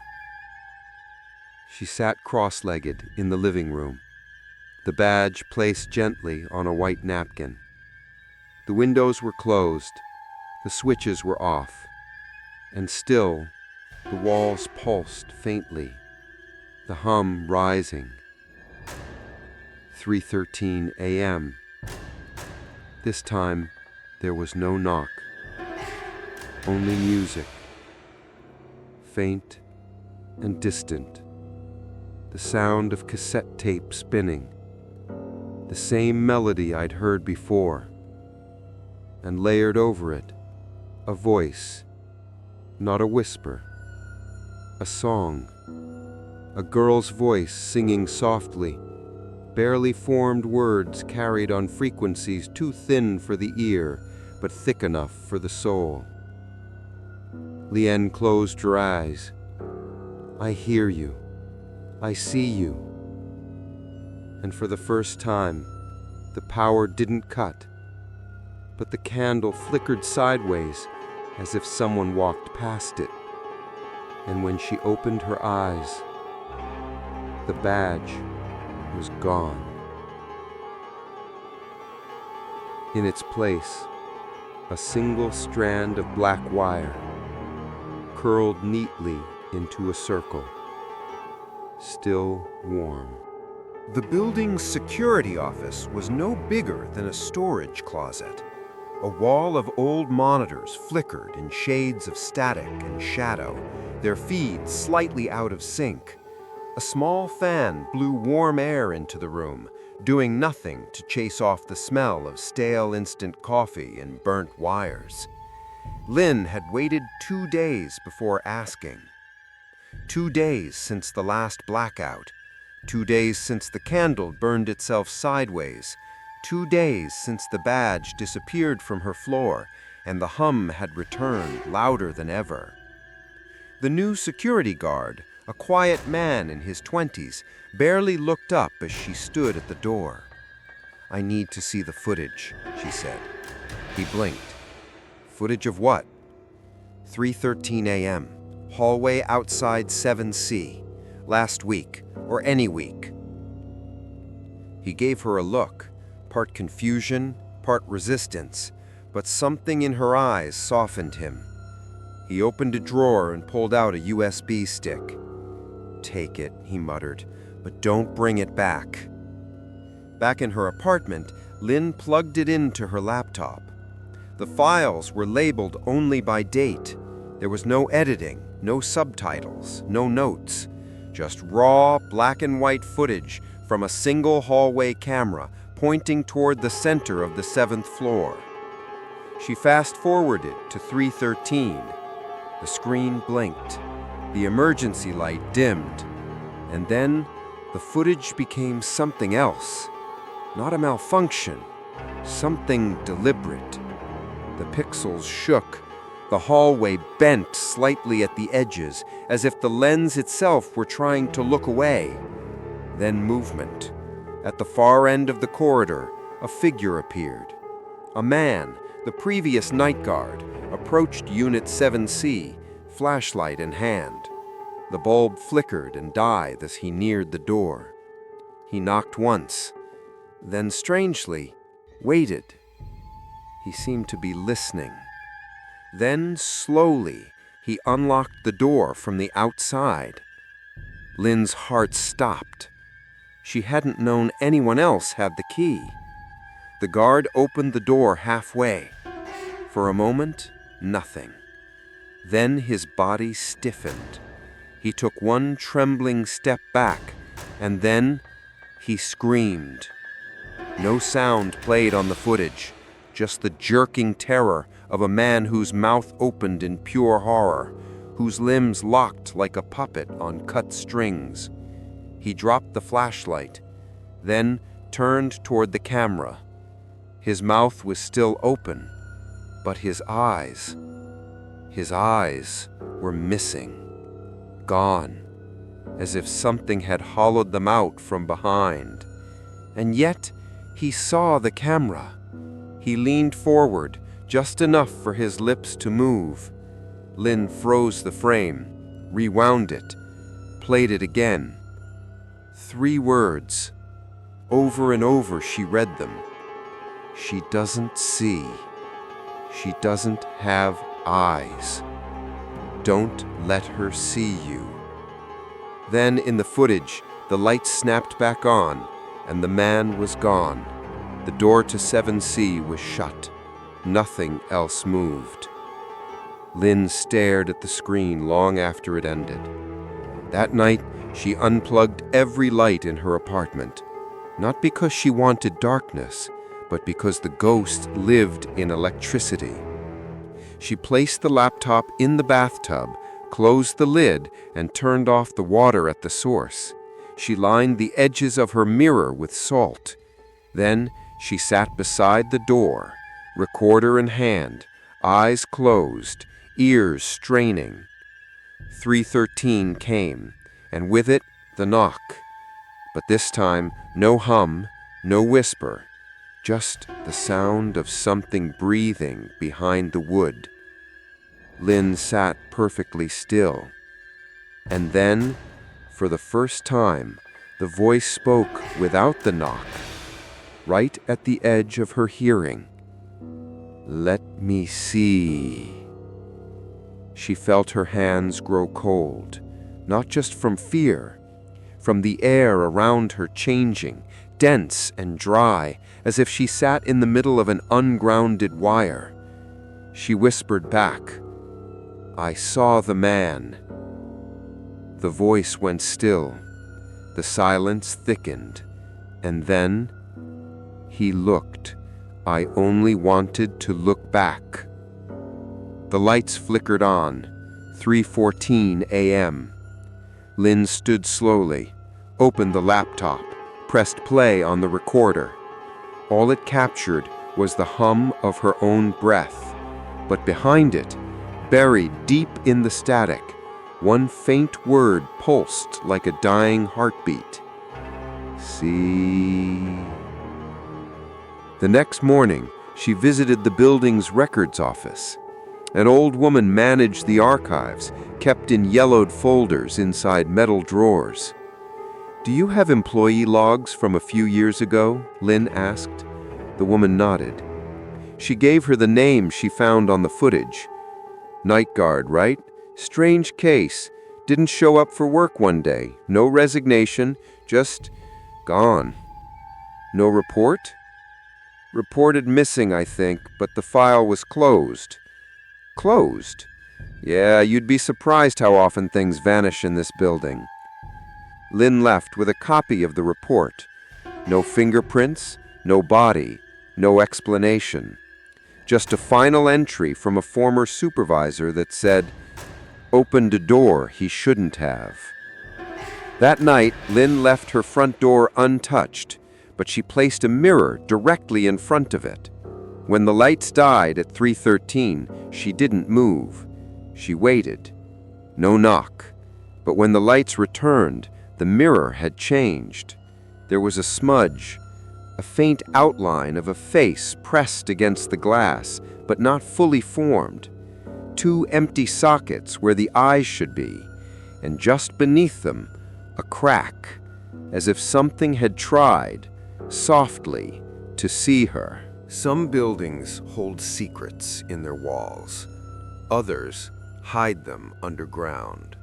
She sat cross-legged in the living room, the badge placed gently on a white napkin. The windows were closed, the switches were off, and still the walls pulsed faintly, the hum rising. 3:13 a.m. This time there was no knock, only music, faint and distant, the sound of cassette tape spinning, the same melody I'd heard before, and layered over it, a voice, not a whisper, a song, a girl's voice singing softly, barely formed words carried on frequencies too thin for the ear, but thick enough for the soul. Lien closed her eyes. I hear you. I see you. And for the first time, the power didn't cut, but the candle flickered sideways as if someone walked past it. And when she opened her eyes, the badge was gone. In its place, a single strand of black wire, curled neatly into a circle, still warm. The building's security office was no bigger than a storage closet. A wall of old monitors flickered in shades of static and shadow, their feeds slightly out of sync. A small fan blew warm air into the room, doing nothing to chase off the smell of stale instant coffee and burnt wires. Lynn had waited 2 days before asking. 2 days since the last blackout. 2 days since the candle burned itself sideways. 2 days since the badge disappeared from her floor and the hum had returned louder than ever. The new security guard, a quiet man in his 20s, barely looked up as she stood at the door. "I need to see the footage," she said. He blinked. "Footage of what?" 3:13 a.m., hallway outside 7C. Last week, or any week. He gave her a look, part confusion, part resistance, but something in her eyes softened him. He opened a drawer and pulled out a USB stick. "Take it," he muttered, "but don't bring it back." Back in her apartment, Lynn plugged it into her laptop. The files were labeled only by date. There was no editing, no subtitles, no notes. Just raw, black and white footage from a single hallway camera pointing toward the center of the 7th floor. She fast-forwarded to 3:13. The screen blinked. The emergency light dimmed. And then the footage became something else. Not a malfunction, something deliberate. The pixels shook. The hallway bent slightly at the edges, as if the lens itself were trying to look away. Then movement. At the far end of the corridor, a figure appeared. A man, the previous night guard, approached Unit 7C, flashlight in hand. The bulb flickered and died as he neared the door. He knocked once, then strangely, waited. He seemed to be listening. Then, slowly, he unlocked the door from the outside. Lynn's heart stopped. She hadn't known anyone else had the key. The guard opened the door halfway. For a moment, nothing. Then his body stiffened. He took one trembling step back, and then he screamed. No sound played on the footage, just the jerking terror of a man whose mouth opened in pure horror, whose limbs locked like a puppet on cut strings. He dropped the flashlight, then turned toward the camera. His mouth was still open, but his eyes were missing, gone, as if something had hollowed them out from behind. And yet, he saw the camera. He leaned forward, just enough for his lips to move. Lynn froze the frame, rewound it, played it again. 3 words. Over and over she read them. She doesn't see. She doesn't have eyes. Don't let her see you. Then in the footage, the lights snapped back on, and the man was gone. The door to 7C was shut. Nothing else moved. Lynn stared at the screen long after it ended. That night, she unplugged every light in her apartment, not because she wanted darkness, but because the ghost lived in electricity. She placed the laptop in the bathtub, closed the lid, and turned off the water at the source. She lined the edges of her mirror with salt. Then she sat beside the door, recorder in hand, eyes closed, ears straining. 3:13 came, and with it, the knock. But this time, no hum, no whisper, just the sound of something breathing behind the wood. Lynn sat perfectly still. And then, for the first time, the voice spoke without the knock, right at the edge of her hearing. "Let me see." She felt her hands grow cold, not just from fear, from the air around her changing, dense and dry, as if she sat in the middle of an ungrounded wire. She whispered back, "I saw the man." The voice went still, The silence thickened, and then he looked. I only wanted to look back. The lights flickered on, 3:14 a.m. Lynn stood slowly, opened the laptop, pressed play on the recorder. All it captured was the hum of her own breath, but behind it, buried deep in the static, one faint word pulsed like a dying heartbeat. See. The next morning, she visited the building's records office. An old woman managed the archives, kept in yellowed folders inside metal drawers. "Do you have employee logs from a few years ago?" Lynn asked. The woman nodded. She gave her the name she found on the footage. "Night guard, right? Strange case. Didn't show up for work one day. No resignation, just gone." "No report?" "Reported missing, I think, but the file was closed." "Closed?" "Yeah, you'd be surprised how often things vanish in this building." Lynn left with a copy of the report. No fingerprints, no body, no explanation. Just a final entry from a former supervisor that said, "Opened a door he shouldn't have." That night, Lynn left her front door untouched, but she placed a mirror directly in front of it. When the lights died at 3:13, she didn't move. She waited. No knock. But when the lights returned, the mirror had changed. There was a smudge, a faint outline of a face pressed against the glass, but not fully formed. 2 empty sockets where the eyes should be, and just beneath them, a crack, as if something had tried, softly, to see her. Some buildings hold secrets in their walls. Others hide them underground.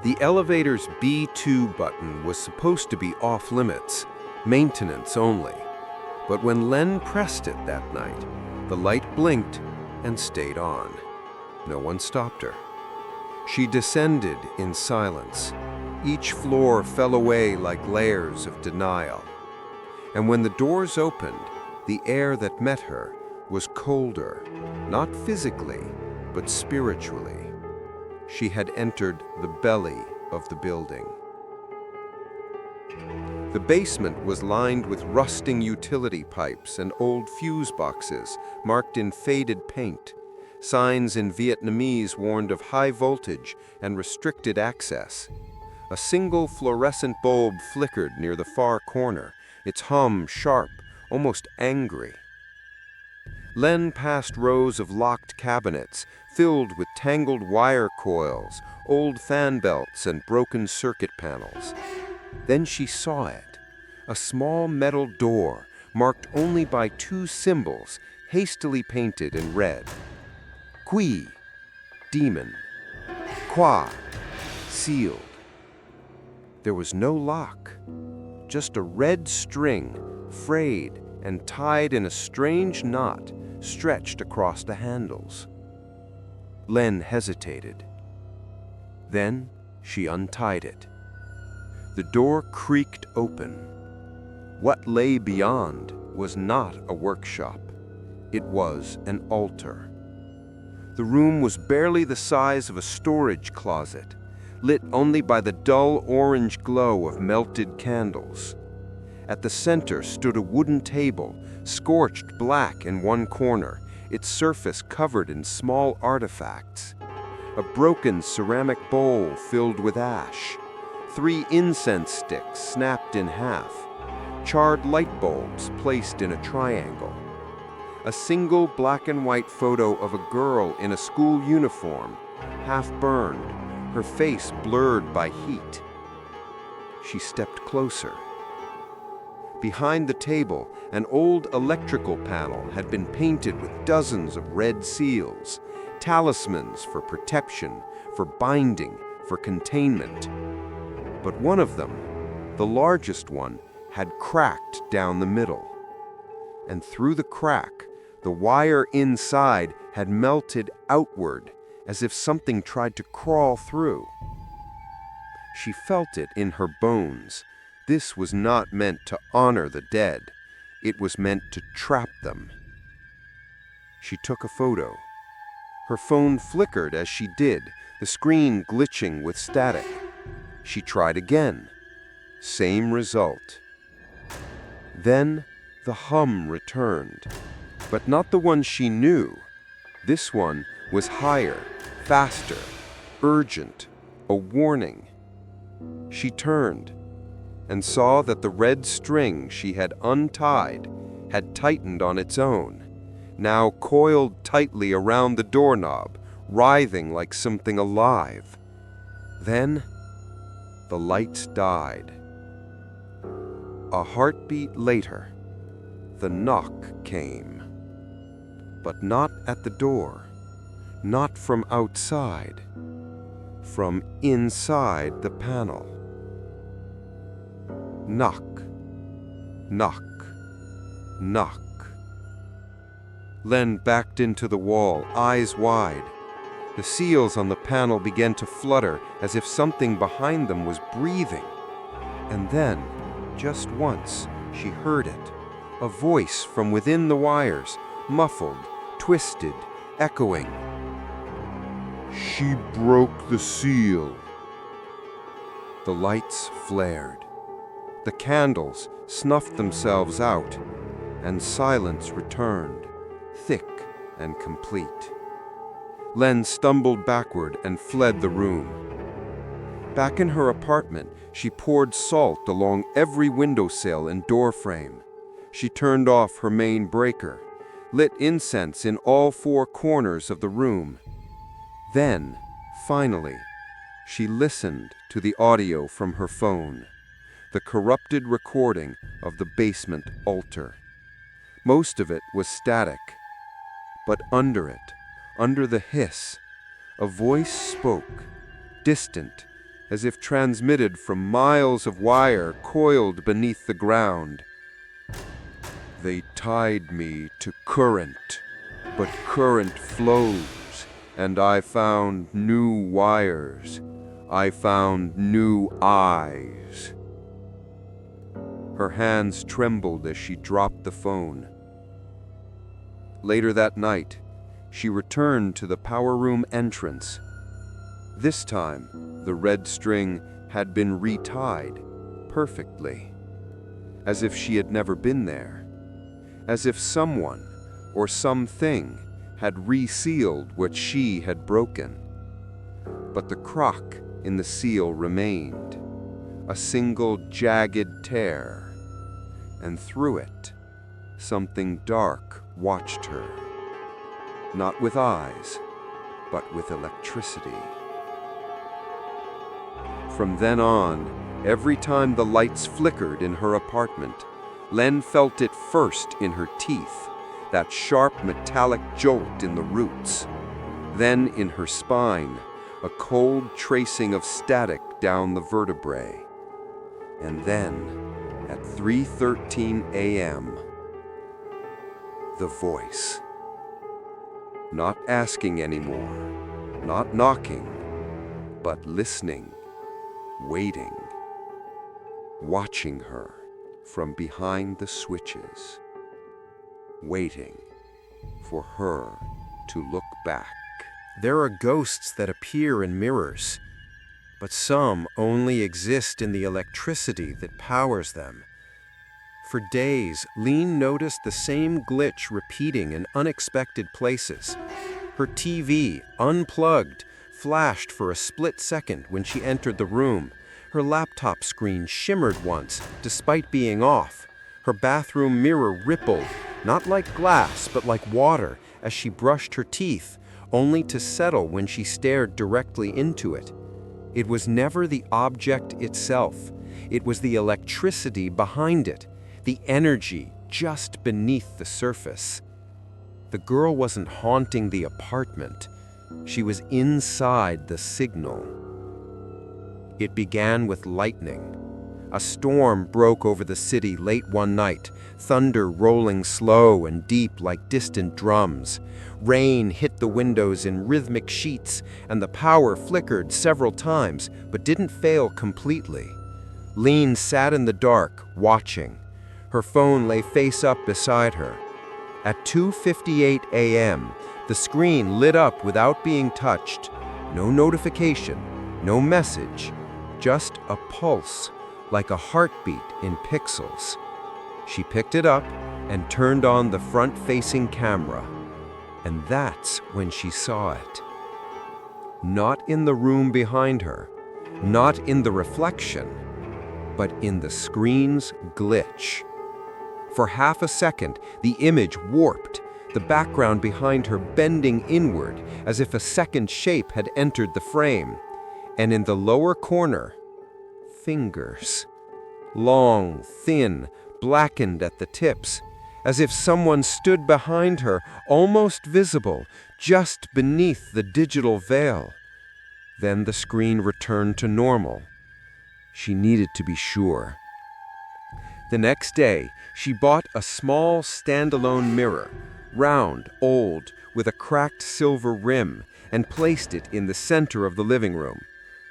The elevator's B2 button was supposed to be off limits, maintenance only. But when Len pressed it that night, the light blinked and stayed on. No one stopped her. She descended in silence. Each floor fell away like layers of denial. And when the doors opened, the air that met her was colder, not physically, but spiritually. She had entered the belly of the building. The basement was lined with rusting utility pipes and old fuse boxes marked in faded paint. Signs in Vietnamese warned of high voltage and restricted access. A single fluorescent bulb flickered near the far corner, its hum sharp, almost angry. Len passed rows of locked cabinets filled with tangled wire coils, old fan belts, and broken circuit panels. Then she saw it, a small metal door marked only by 2 symbols hastily painted in red. Qui, demon. Qua, sealed. There was no lock, just a red string, frayed and tied in a strange knot stretched across the handles. Len hesitated. Then she untied it. The door creaked open. What lay beyond was not a workshop. It was an altar. The room was barely the size of a storage closet, lit only by the dull orange glow of melted candles. At the center stood a wooden table, scorched black in one corner, its surface covered in small artifacts. A broken ceramic bowl filled with ash, 3 incense sticks snapped in half, charred light bulbs placed in a triangle. A single black and white photo of a girl in a school uniform, half burned, her face blurred by heat. She stepped closer. Behind the table, an old electrical panel had been painted with dozens of red seals, talismans for protection, for binding, for containment. But one of them, the largest one, had cracked down the middle. And through the crack, the wire inside had melted outward, as if something tried to crawl through. She felt it in her bones. This was not meant to honor the dead. It was meant to trap them. She took a photo. Her phone flickered as she did, the screen glitching with static. She tried again. Same result. Then the hum returned, but not the one she knew. This one was higher, faster, urgent, a warning. She turned and saw that the red string she had untied had tightened on its own, now coiled tightly around the doorknob, writhing like something alive. Then the lights died. A heartbeat later, the knock came. But not at the door, not from outside, from inside the panel. Knock, knock, knock. Len backed into the wall, eyes wide. The seals on the panel began to flutter as if something behind them was breathing. And then, just once, she heard it, a voice from within the wires, muffled, twisted, echoing. "She broke the seal." The lights flared. The candles snuffed themselves out, and silence returned, thick and complete. Len stumbled backward and fled the room. Back in her apartment, she poured salt along every windowsill and doorframe. She turned off her main breaker, lit incense in all four corners of the room. Then, finally, she listened to the audio from her phone, the corrupted recording of the basement altar. Most of it was static, but under it, under the hiss, a voice spoke, distant, as if transmitted from miles of wire coiled beneath the ground. "They tied me to current, but current flows, and I found new wires. I found new eyes." Her hands trembled as she dropped the phone. Later that night, she returned to the power room entrance. This time, the red string had been retied perfectly, as if she had never been there, as if someone or something had resealed what she had broken. But the crock in the seal remained, a single jagged tear, and through it, something dark watched her, not with eyes, but with electricity. From then on, every time the lights flickered in her apartment, Len felt it first in her teeth, that sharp metallic jolt in the roots. Then in her spine, a cold tracing of static down the vertebrae. And then, at 3:13 a.m., the voice. Not asking anymore, not knocking, but listening, waiting, watching her from behind the switches, waiting for her to look back. There are ghosts that appear in mirrors, but some only exist in the electricity that powers them. For days, Lean noticed the same glitch repeating in unexpected places. Her TV, unplugged, flashed for a split second when she entered the room. Her laptop screen shimmered once, despite being off. Her bathroom mirror rippled, not like glass, but like water, as she brushed her teeth, only to settle when she stared directly into it. It was never the object itself. It was the electricity behind it, the energy just beneath the surface. The girl wasn't haunting the apartment. She was inside the signal. It began with lightning, A storm broke over the city late one night, thunder rolling slow and deep like distant drums. Rain hit the windows in rhythmic sheets, and the power flickered several times, but didn't fail completely. Lean sat in the dark, watching. Her phone lay face up beside her. At 2:58 a.m., the screen lit up without being touched. No notification, no message, just a pulse, like a heartbeat in pixels. She picked it up and turned on the front-facing camera. And that's when she saw it. Not in the room behind her, not in the reflection, but in the screen's glitch. For half a second, the image warped, the background behind her bending inward as if a second shape had entered the frame. And in the lower corner, fingers. Long, thin, blackened at the tips, as if someone stood behind her, almost visible, just beneath the digital veil. Then the screen returned to normal. She needed to be sure. The next day, she bought a small standalone mirror, round, old, with a cracked silver rim, and placed it in the center of the living room.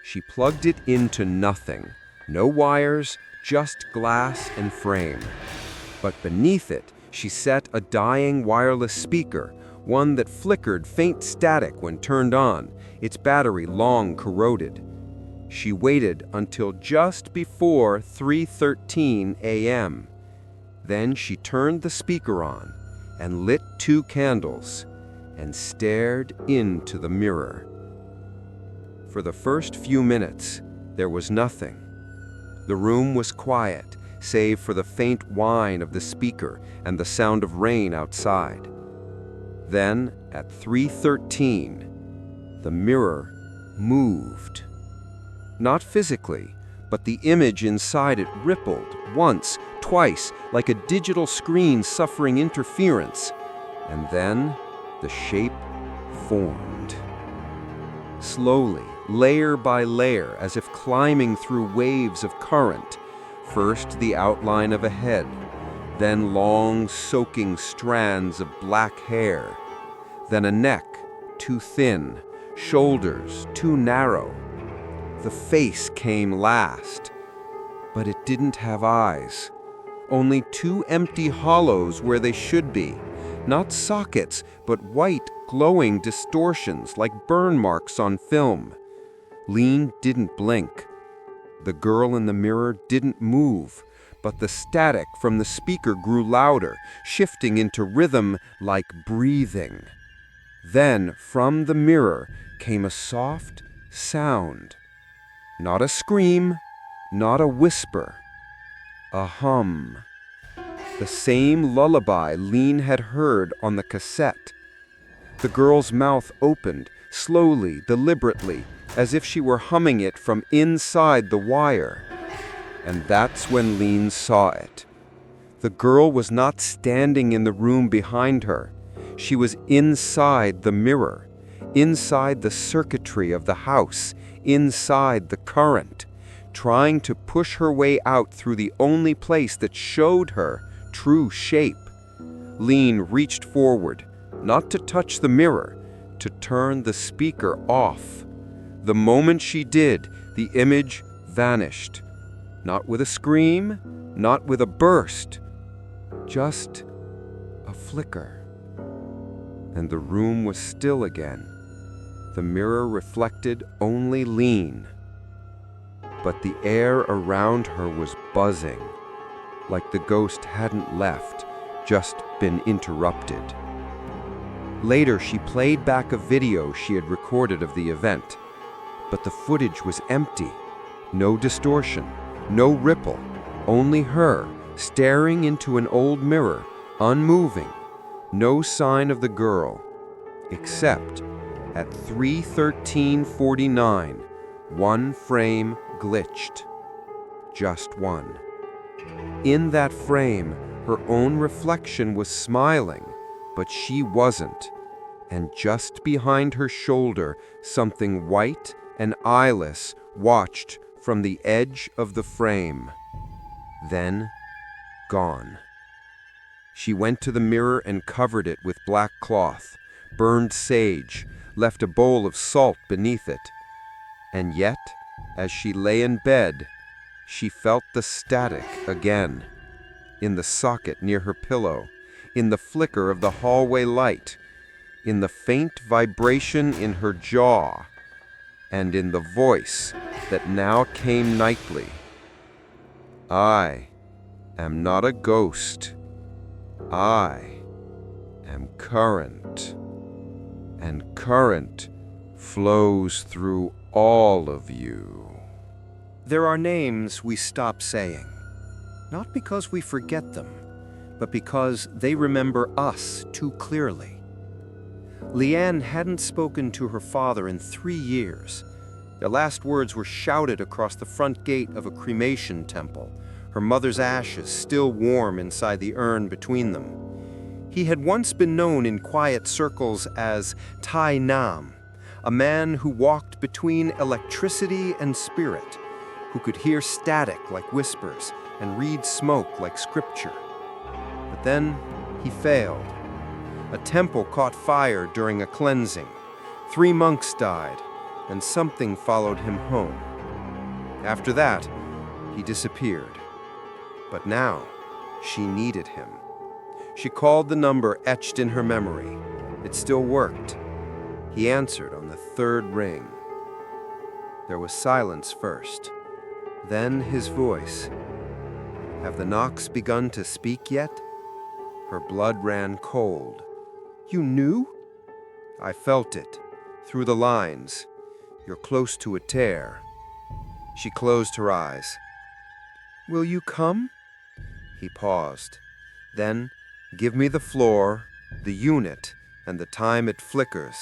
She plugged it into nothing. No wires, just glass and frame. But beneath it, she set a dying wireless speaker, one that flickered faint static when turned on, its battery long corroded. She waited until just before 3:13 a.m. Then she turned the speaker on and lit 2 candles and stared into the mirror. For the first few minutes, there was nothing. The room was quiet, save for the faint whine of the speaker and the sound of rain outside. Then, at 3:13, the mirror moved. Not physically, but the image inside it rippled once, twice, like a digital screen suffering interference. And then, the shape formed. Slowly, layer by layer, as if climbing through waves of current. First the outline of a head, then long, soaking strands of black hair, then a neck, too thin, shoulders too narrow. The face came last, but it didn't have eyes. Only 2 empty hollows where they should be. Not sockets, but white, glowing distortions like burn marks on film. Lean didn't blink. The girl in the mirror didn't move, but the static from the speaker grew louder, shifting into rhythm like breathing. Then, from the mirror, came a soft sound. Not a scream, not a whisper. A hum. The same lullaby Lean had heard on the cassette. The girl's mouth opened, slowly, deliberately, as if she were humming it from inside the wire. And that's when Lean saw it. The girl was not standing in the room behind her. She was inside the mirror, inside the circuitry of the house, inside the current, trying to push her way out through the only place that showed her true shape. Lean reached forward, not to touch the mirror, to turn the speaker off. The moment she did, the image vanished. Not with a scream, not with a burst, just a flicker. And the room was still again. The mirror reflected only Lean. But the air around her was buzzing, like the ghost hadn't left, just been interrupted. Later, she played back a video she had recorded of the event, but the footage was empty. No distortion, no ripple, only her, staring into an old mirror, unmoving. No sign of the girl, except at 3:13:49, one frame glitched. Just one. In that frame, her own reflection was smiling, but she wasn't. And just behind her shoulder, something white and eyeless watched from the edge of the frame. Then, gone. She went to the mirror and covered it with black cloth, burned sage, left a bowl of salt beneath it. And yet, as she lay in bed, she felt the static again, in the socket near her pillow, in the flicker of the hallway light, in the faint vibration in her jaw, and in the voice that now came nightly. I am not a ghost. I am current, and current flows through all of you. There are names we stop saying, not because we forget them, but because they remember us too clearly. Leanne hadn't spoken to her father in 3 years. Their last words were shouted across the front gate of a cremation temple, her mother's ashes still warm inside the urn between them. He had once been known in quiet circles as Tai Nam, a man who walked between electricity and spirit, who could hear static like whispers and read smoke like scripture. But then he failed. A temple caught fire during a cleansing. 3 monks died, and something followed him home. After that, he disappeared. But now, she needed him. She called the number etched in her memory. It still worked. He answered on the 3rd ring. There was silence first, then his voice. Have the knocks begun to speak yet? Her blood ran cold. You knew? I felt it, through the lines. You're close to a tear. She closed her eyes. Will you come? He paused. Then, give me the floor, the unit, and the time it flickers.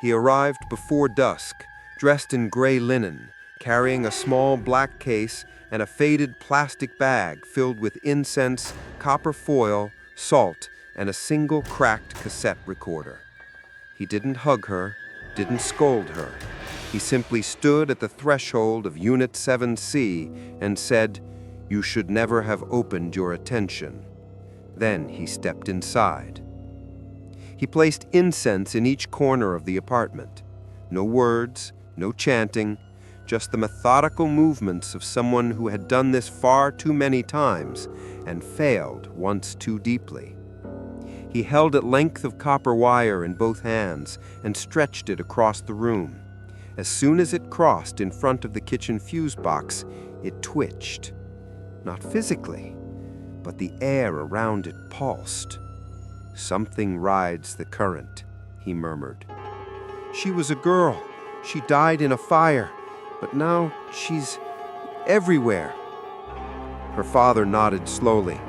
He arrived before dusk, dressed in gray linen, carrying a small black case and a faded plastic bag filled with incense, copper foil, salt, and a single cracked cassette recorder. He didn't hug her, didn't scold her. He simply stood at the threshold of Unit 7C and said, "You should never have opened your attention." Then he stepped inside. He placed incense in each corner of the apartment. No words, no chanting, just the methodical movements of someone who had done this far too many times and failed once too deeply. He held a length of copper wire in both hands and stretched it across the room. As soon as it crossed in front of the kitchen fuse box, it twitched. Not physically, but the air around it pulsed. Something rides the current, he murmured. She was a girl. She died in a fire, but now she's everywhere. Her father nodded slowly.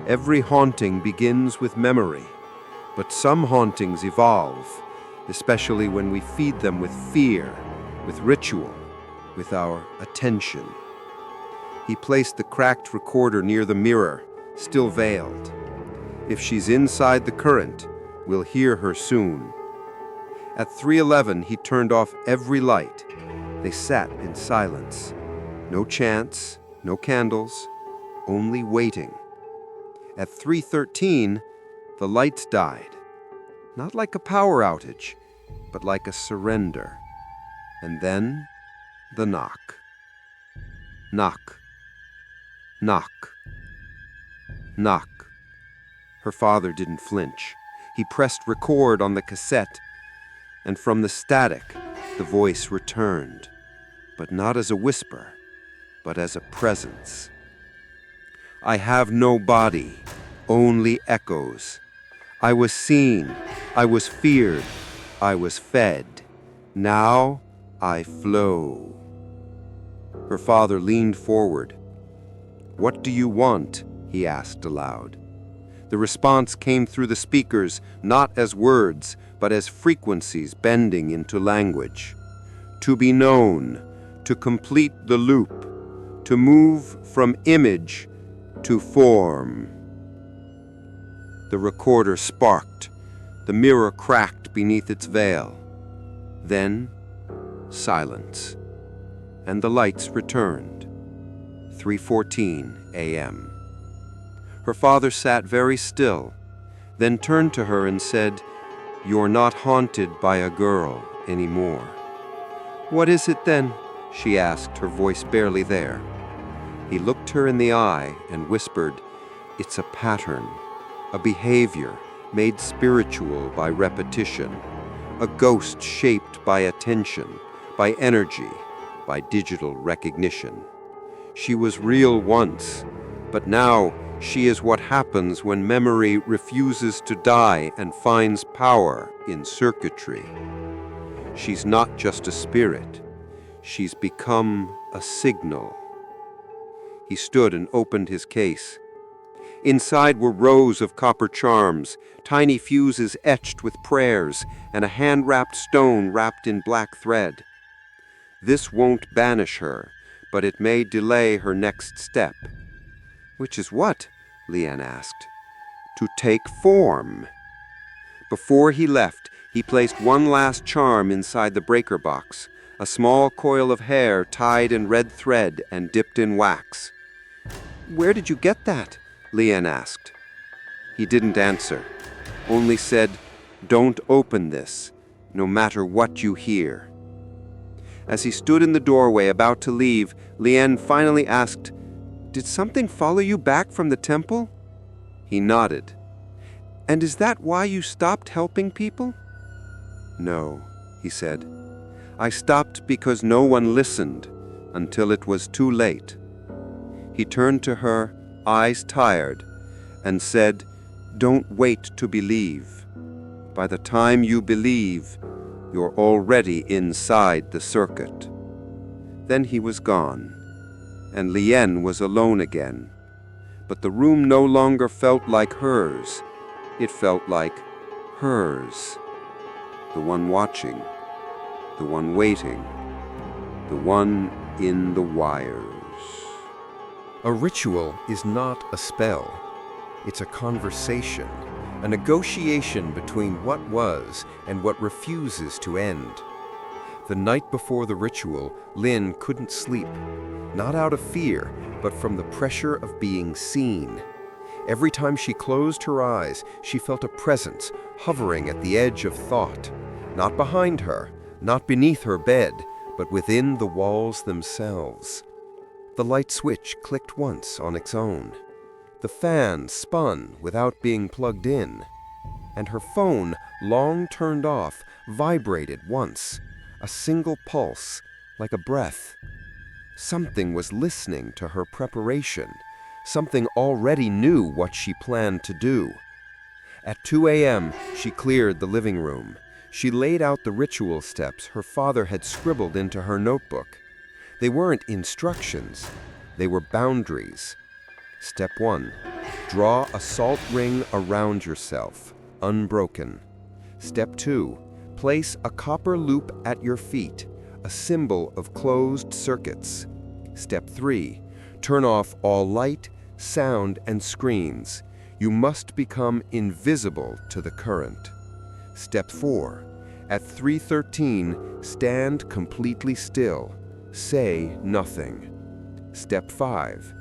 Every haunting begins with memory, but some hauntings evolve, especially when we feed them with fear, with ritual, with our attention. He placed the cracked recorder near the mirror, still veiled. If she's inside the current, we'll hear her soon. At 3:11, he turned off every light. They sat in silence. No chants, no candles, only waiting. At 3:13, the lights died. Not like a power outage, but like a surrender. And then, the knock. Knock. Knock. Knock. Her father didn't flinch. He pressed record on the cassette, and from the static, the voice returned, but not as a whisper, but as a presence. I have no body, only echoes. I was seen, I was feared, I was fed. Now I flow. Her father leaned forward. What do you want? He asked aloud. The response came through the speakers, not as words, but as frequencies bending into language. To be known, to complete the loop, to move from image to form. The recorder sparked. The mirror cracked beneath its veil. Then, silence. And the lights returned. 3:14 a.m. Her father sat very still, then turned to her and said, "You're not haunted by a girl anymore." "What is it then?" she asked, her voice barely there. He looked her in the eye and whispered, "It's a pattern, a behavior made spiritual by repetition, a ghost shaped by attention, by energy, by digital recognition. She was real once, but now she is what happens when memory refuses to die and finds power in circuitry. She's not just a spirit, she's become a signal." He stood and opened his case. Inside were rows of copper charms, tiny fuses etched with prayers, and a hand-wrapped stone wrapped in black thread. "This won't banish her, but it may delay her next step." "Which is what?" Leanne asked. "To take form." Before he left, he placed one last charm inside the breaker box, a small coil of hair tied in red thread and dipped in wax. "Where did you get that?" Leanne asked. He didn't answer, only said, "Don't open this, no matter what you hear." As he stood in the doorway about to leave, Leanne finally asked, "Did something follow you back from the temple?" He nodded. "And is that why you stopped helping people?" "No," he said. "I stopped because no one listened until it was too late." He turned to her, eyes tired, and said, "Don't wait to believe. By the time you believe, you're already inside the circuit." Then he was gone, and Leanne was alone again. But the room no longer felt like hers. It felt like hers. The one watching, the one waiting, the one in the wires. A ritual is not a spell. It's a conversation, a negotiation between what was and what refuses to end. The night before the ritual, Lynn couldn't sleep, not out of fear, but from the pressure of being seen. Every time she closed her eyes, she felt a presence hovering at the edge of thought, not behind her, not beneath her bed, but within the walls themselves. The light switch clicked once on its own. The fan spun without being plugged in. And her phone, long turned off, vibrated once, a single pulse, like a breath. Something was listening to her preparation. Something already knew what she planned to do. At 2 a.m., she cleared the living room. She laid out the ritual steps her father had scribbled into her notebook. They weren't instructions, they were boundaries. Step 1. Draw a salt ring around yourself, unbroken. Step 2. Place a copper loop at your feet, a symbol of closed circuits. Step 3. Turn off all light, sound, and screens. You must become invisible to the current. Step 4. At 3:13, stand completely still. Say nothing. Step 5.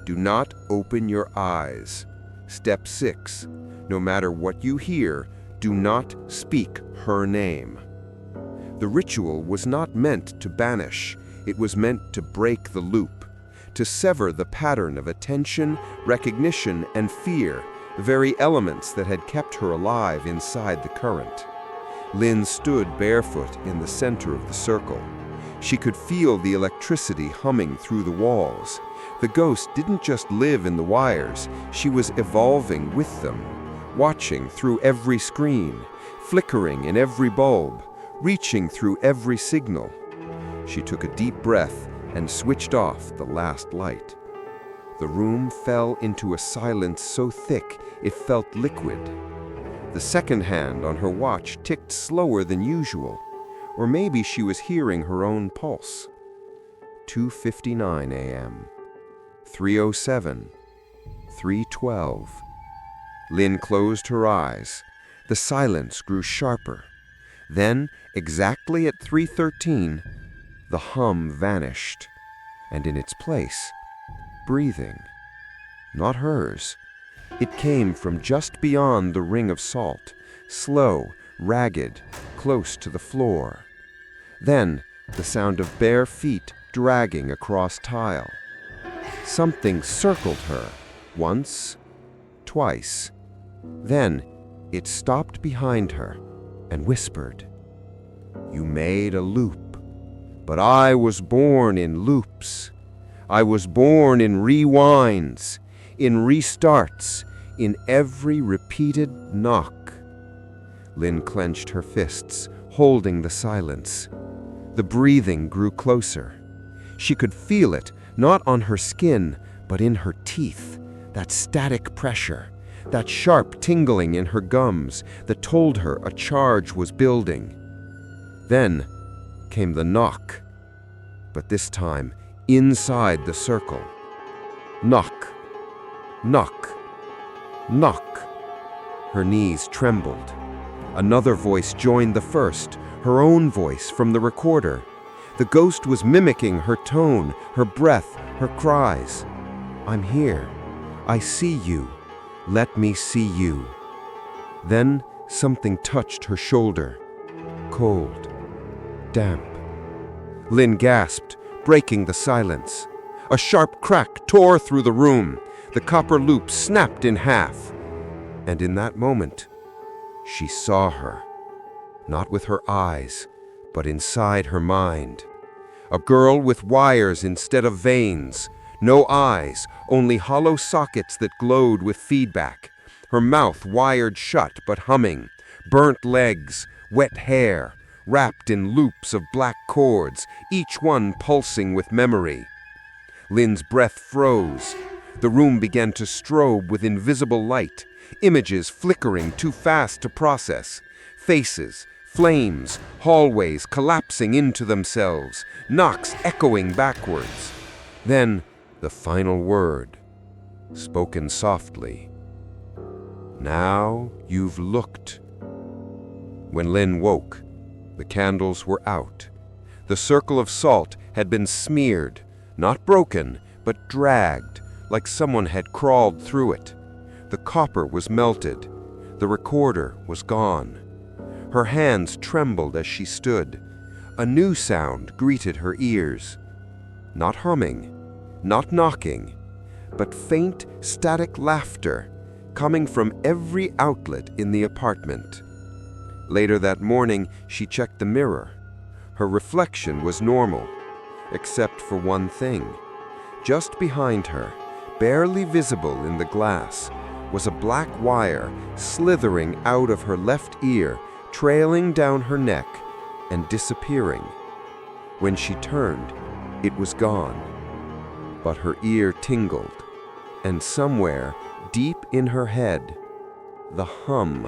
Do not open your eyes. Step 6. No matter what you hear, do not speak her name. The ritual was not meant to banish. It was meant to break the loop, to sever the pattern of attention, recognition, and fear, the very elements that had kept her alive inside the current. Lynn stood barefoot in the center of the circle. She could feel the electricity humming through the walls. The ghost didn't just live in the wires, she was evolving with them, watching through every screen, flickering in every bulb, reaching through every signal. She took a deep breath and switched off the last light. The room fell into a silence so thick it felt liquid. The second hand on her watch ticked slower than usual, or maybe she was hearing her own pulse. 2:59 a.m. 3:07. 3:12. Lynn closed her eyes. The silence grew sharper. Then, exactly at 3:13, the hum vanished, and in its place, breathing. Not hers. It came from just beyond the ring of salt, slow, ragged, close to the floor. Then, the sound of bare feet dragging across tile. Something circled her, once, twice. Then, it stopped behind her and whispered, "You made a loop, but I was born in loops. I was born in rewinds, in restarts, in every repeated knock." Lynn clenched her fists, holding the silence. The breathing grew closer. She could feel it, not on her skin, but in her teeth, that static pressure, that sharp tingling in her gums that told her a charge was building. Then came the knock, but this time inside the circle. Knock, knock, knock. Her knees trembled. Another voice joined the first, her own voice from the recorder. The ghost was mimicking her tone, her breath, her cries. "I'm here. I see you. Let me see you." Then something touched her shoulder. Cold, damp. Lynn gasped, breaking the silence. A sharp crack tore through the room. The copper loop snapped in half. And in that moment, she saw her. Not with her eyes, but inside her mind. A girl with wires instead of veins. No eyes, only hollow sockets that glowed with feedback. Her mouth wired shut but humming. Burnt legs, wet hair, wrapped in loops of black cords, each one pulsing with memory. Lynn's breath froze. The room began to strobe with invisible light, images flickering too fast to process. Faces, flames, hallways collapsing into themselves, knocks echoing backwards. Then, the final word, spoken softly. "Now you've looked." When Lynn woke, the candles were out. The circle of salt had been smeared, not broken, but dragged, like someone had crawled through it. The copper was melted. The recorder was gone. Her hands trembled as she stood. A new sound greeted her ears. Not humming, not knocking, but faint, static laughter coming from every outlet in the apartment. Later that morning, she checked the mirror. Her reflection was normal, except for one thing. Just behind her, barely visible in the glass, was a black wire slithering out of her left ear, trailing down her neck and disappearing. When she turned, it was gone. But her ear tingled, and somewhere deep in her head, the hum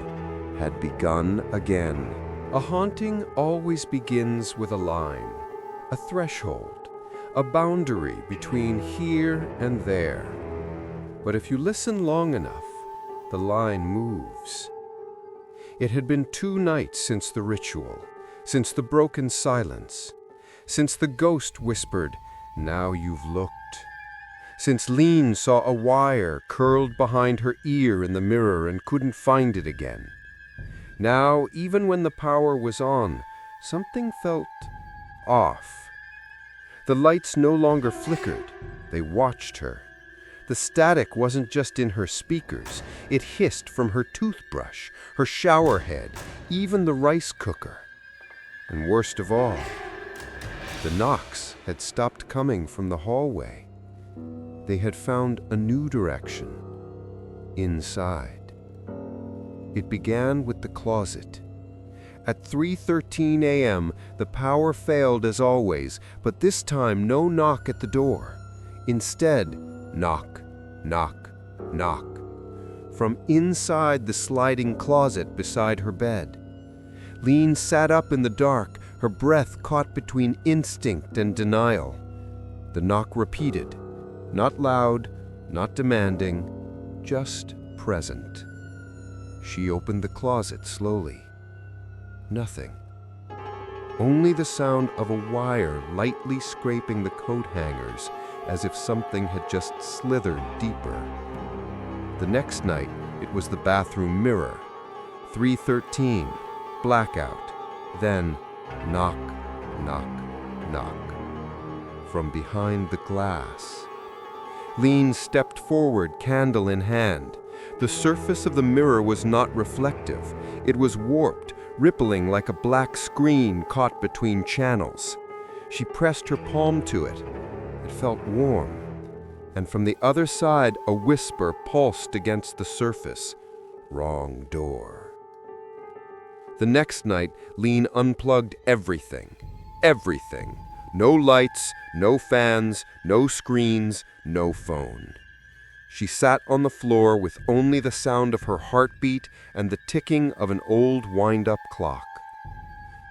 had begun again. A haunting always begins with a line, a threshold, a boundary between here and there. But if you listen long enough, the line moves. It had been 2 nights since the ritual, since the broken silence, since the ghost whispered, "Now you've looked," since Lean saw a wire curled behind her ear in the mirror and couldn't find it again. Now, even when the power was on, something felt off. The lights no longer flickered, they watched her. The static wasn't just in her speakers, it hissed from her toothbrush, her shower head, even the rice cooker. And worst of all, the knocks had stopped coming from the hallway. They had found a new direction, inside. It began with the closet. At 3:13 a.m., the power failed as always, but this time no knock at the door. Instead, knock, knock, knock, from inside the sliding closet beside her bed. Lean sat up in the dark, her breath caught between instinct and denial. The knock repeated, not loud, not demanding, just present. She opened the closet slowly. Nothing. Only the sound of a wire lightly scraping the coat hangers as if something had just slithered deeper. The next night, it was the bathroom mirror. 313, blackout, then knock, knock, knock. From behind the glass. Lean stepped forward, candle in hand. The surface of the mirror was not reflective. It was warped, rippling like a black screen caught between channels. She pressed her palm to it. It felt warm. And from the other side, a whisper pulsed against the surface. Wrong door. The next night, Lean unplugged everything. Everything. No lights, no fans, no screens, no phone. She sat on the floor with only the sound of her heartbeat and the ticking of an old wind-up clock.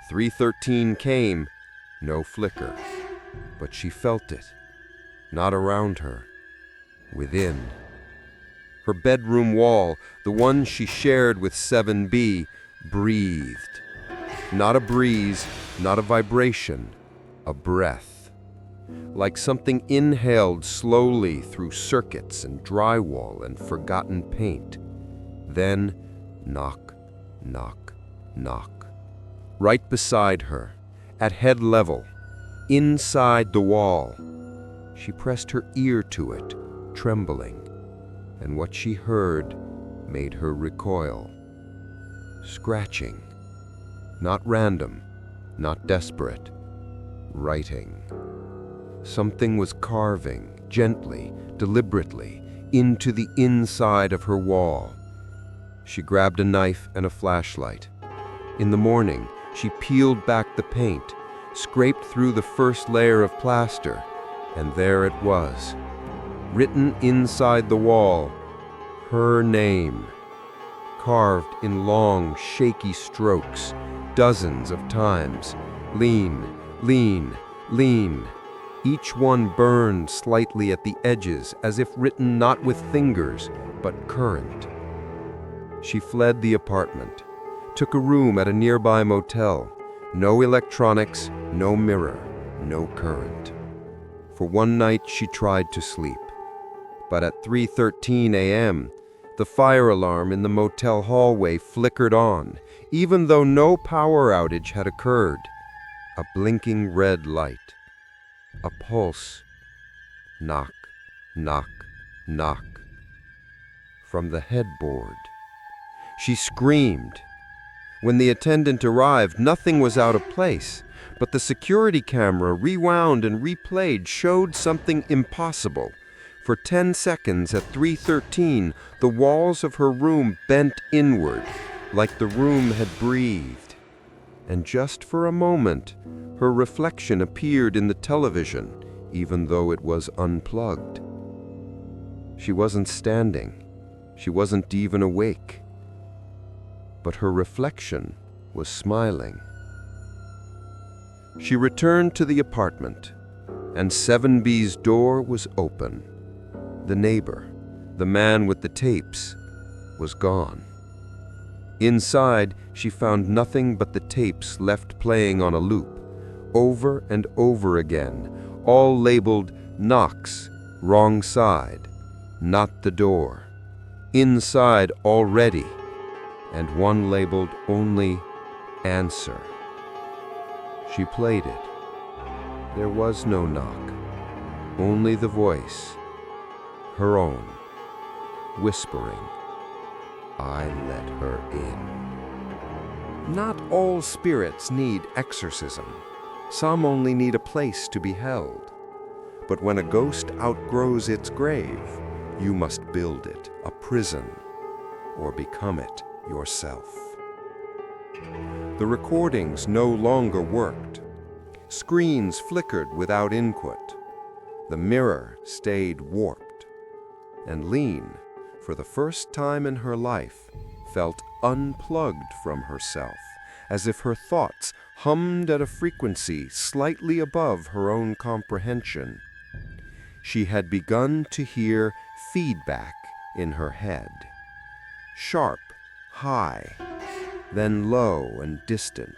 313 came, no flicker, but she felt it. Not around her, within. Her bedroom wall, the one she shared with 7B, breathed. Not a breeze, not a vibration, a breath. Like something inhaled slowly through circuits and drywall and forgotten paint. Then, knock, knock, knock. Right beside her, at head level, inside the wall. She pressed her ear to it, trembling, and what she heard made her recoil. Scratching. Not random, not desperate. Writing. Something was carving, gently, deliberately, into the inside of her wall. She grabbed a knife and a flashlight. In the morning, she peeled back the paint, scraped through the first layer of plaster, and there it was, written inside the wall, her name, carved in long, shaky strokes, dozens of times. Lean, lean, lean. Each one burned slightly at the edges, as if written not with fingers, but current. She fled the apartment, took a room at a nearby motel. No electronics, no mirror, no current. For one night she tried to sleep. But at 3:13 a.m., the fire alarm in the motel hallway flickered on, even though no power outage had occurred. A blinking red light. A pulse. Knock, knock, knock. From the headboard. She screamed. When the attendant arrived, nothing was out of place, but the security camera, rewound and replayed, showed something impossible. For 10 seconds at 3:13, the walls of her room bent inward, like the room had breathed. And just for a moment, her reflection appeared in the television, even though it was unplugged. She wasn't standing. She wasn't even awake. But her reflection was smiling. She returned to the apartment, and 7B's door was open. The neighbor, the man with the tapes, was gone. Inside, she found nothing but the tapes left playing on a loop, over and over again, all labeled knocks, wrong side, not the door. Inside already, and one labeled only answer. She played it. There was no knock, only the voice, her own, whispering, I let her in. Not all spirits need exorcism. Some only need a place to be held. But when a ghost outgrows its grave, you must build it a prison or become it yourself. The recordings no longer worked. Screens flickered without input. The mirror stayed warped. And Lean, for the first time in her life, felt unplugged from herself, as if her thoughts hummed at a frequency slightly above her own comprehension. She had begun to hear feedback in her head. Sharp, high, then low and distant,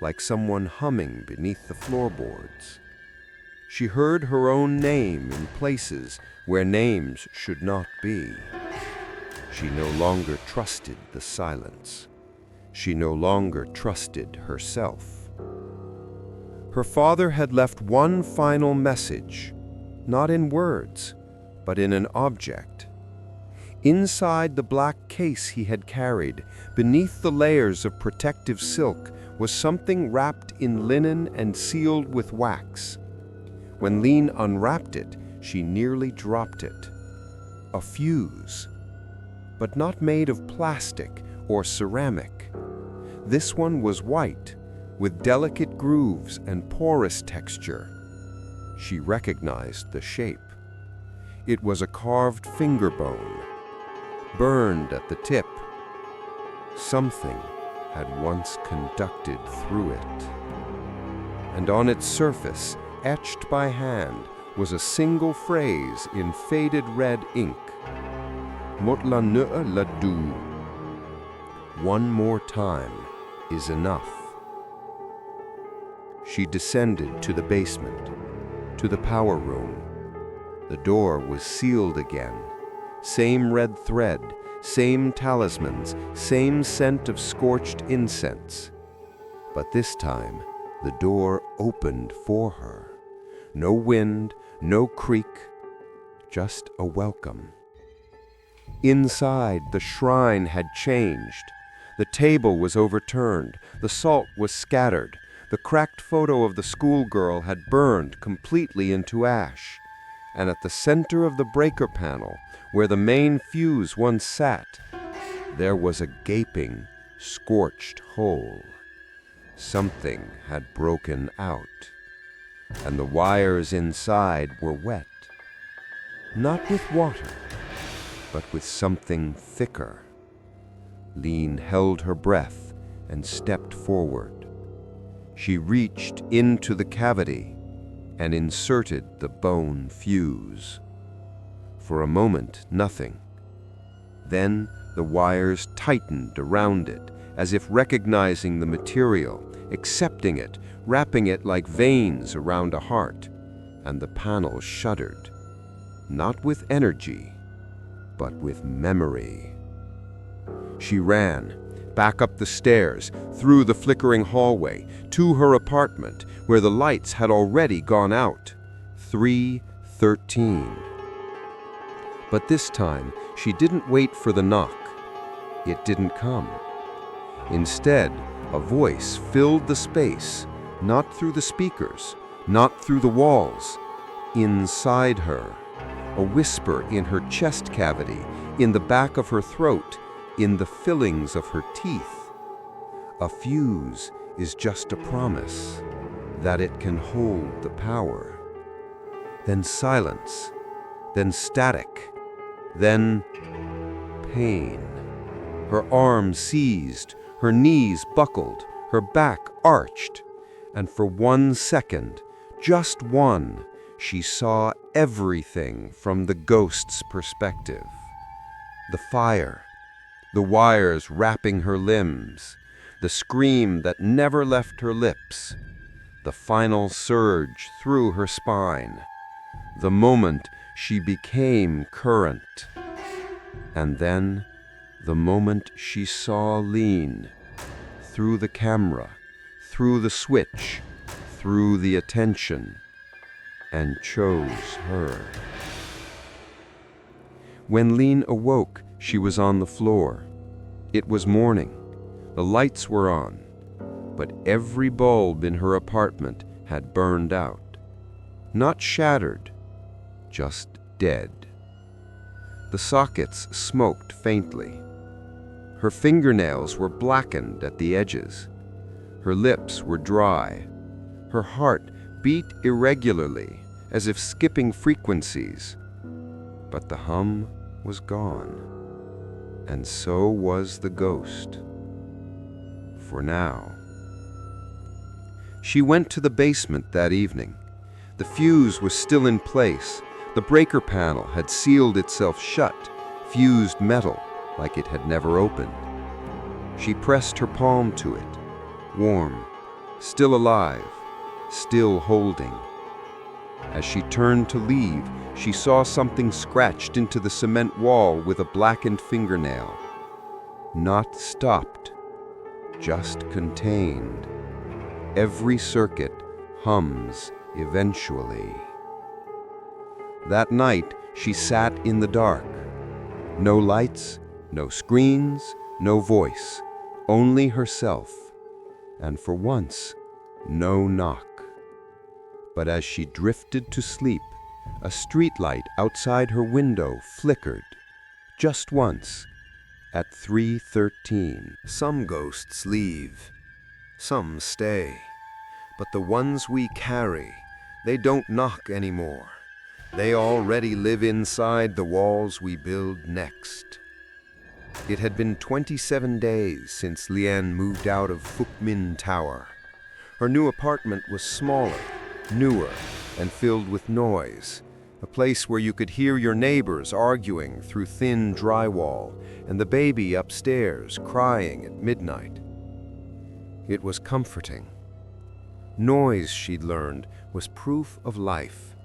like someone humming beneath the floorboards. She heard her own name in places where names should not be. She no longer trusted the silence. She no longer trusted herself. Her father had left one final message, not in words, but in an object. Inside the black case he had carried, beneath the layers of protective silk, was something wrapped in linen and sealed with wax. When Lean unwrapped it, she nearly dropped it. A fuse, but not made of plastic or ceramic. This one was white, with delicate grooves and porous texture. She recognized the shape. It was a carved finger bone, burned at the tip. Something had once conducted through it. And on its surface, etched by hand, was a single phrase in faded red ink. Mot la ne la du. One more time is enough. She descended to the basement, to the power room. The door was sealed again. Same red thread, same talismans, same scent of scorched incense. But this time, the door opened for her. No wind, no creak, just a welcome. Inside, the shrine had changed. The table was overturned, the salt was scattered, the cracked photo of the schoolgirl had burned completely into ash. And at the center of the breaker panel, where the main fuse once sat, there was a gaping, scorched hole. Something had broken out, and the wires inside were wet. Not with water, but with something thicker. Lean held her breath and stepped forward. She reached into the cavity and inserted the bone fuse. For a moment, nothing. Then the wires tightened around it, as if recognizing the material, accepting it, wrapping it like veins around a heart, and the panel shuddered, not with energy, but with memory. She ran, back up the stairs, through the flickering hallway, to her apartment, where the lights had already gone out. 3:13. But this time, she didn't wait for the knock. It didn't come. Instead, a voice filled the space, not through the speakers, not through the walls, inside her. A whisper in her chest cavity, in the back of her throat, in the fillings of her teeth. A fuse is just a promise that it can hold the power. Then silence, then static, then pain. Her arms seized, her knees buckled, her back arched, and for 1 second, just one, she saw everything from the ghost's perspective. The fire, the wires wrapping her limbs, the scream that never left her lips, the final surge through her spine, the moment she became current. And then, the moment she saw Lean, through the camera, through the switch, through the attention, and chose her. When Lean awoke, she was on the floor. It was morning. The lights were on, but every bulb in her apartment had burned out. Not shattered, just dead. The sockets smoked faintly. Her fingernails were blackened at the edges. Her lips were dry. Her heart beat irregularly, as if skipping frequencies. But the hum was gone, and so was the ghost. For now. She went to the basement that evening. The fuse was still in place. The breaker panel had sealed itself shut, fused metal like it had never opened. She pressed her palm to it, warm, still alive, still holding. As she turned to leave, she saw something scratched into the cement wall with a blackened fingernail. Not stopped, just contained. Every circuit hums eventually. That night, she sat in the dark. No lights, no screens, no voice, only herself. And for once, no knock. But as she drifted to sleep, a streetlight outside her window flickered, just once, at 3:13. Some ghosts leave, some stay, but the ones we carry, they don't knock anymore. They already live inside the walls we build next. It had been 27 days since Lian moved out of Phuc Minh Tower. Her new apartment was smaller, newer, and filled with noise, a place where you could hear your neighbors arguing through thin drywall and the baby upstairs crying at midnight. It was comforting. Noise, she'd learned, was proof of life.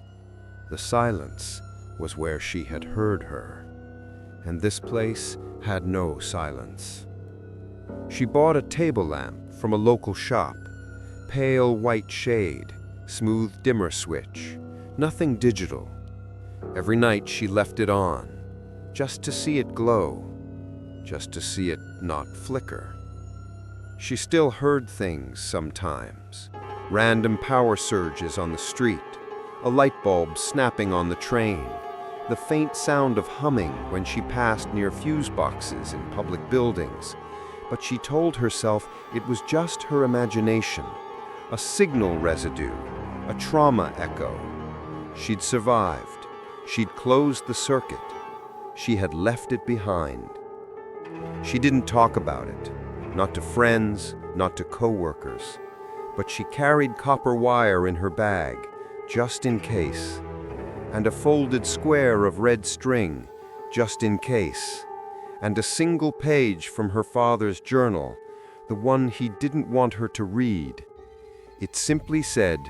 The silence was where she had heard her, and this place had no silence. She bought a table lamp from a local shop, pale white shade, smooth dimmer switch, nothing digital. Every night she left it on, just to see it glow, just to see it not flicker. She still heard things sometimes, random power surges on the street, a light bulb snapping on the train, the faint sound of humming when she passed near fuse boxes in public buildings. But she told herself it was just her imagination, a signal residue, a trauma echo. She'd survived. She'd closed the circuit. She had left it behind. She didn't talk about it, not to friends, not to coworkers, but she carried copper wire in her bag, just in case, and a folded square of red string, just in case, and a single page from her father's journal, the one he didn't want her to read. It simply said,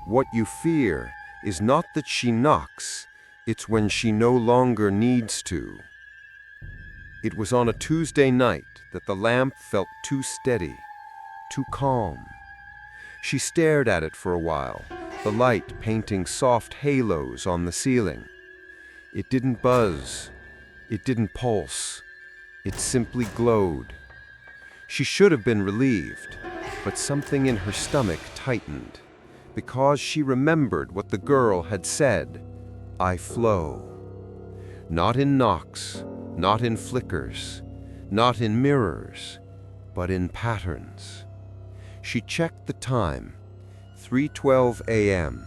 "What you fear is not that she knocks, it's when she no longer needs to." It was on a Tuesday night that the lamp felt too steady, too calm. She stared at it for a while, the light painting soft halos on the ceiling. It didn't buzz. It didn't pulse. It simply glowed. She should have been relieved, but something in her stomach tightened, because she remembered what the girl had said. I flow. Not in knocks, not in flickers, not in mirrors, but in patterns. She checked the time, 3:12 a.m.,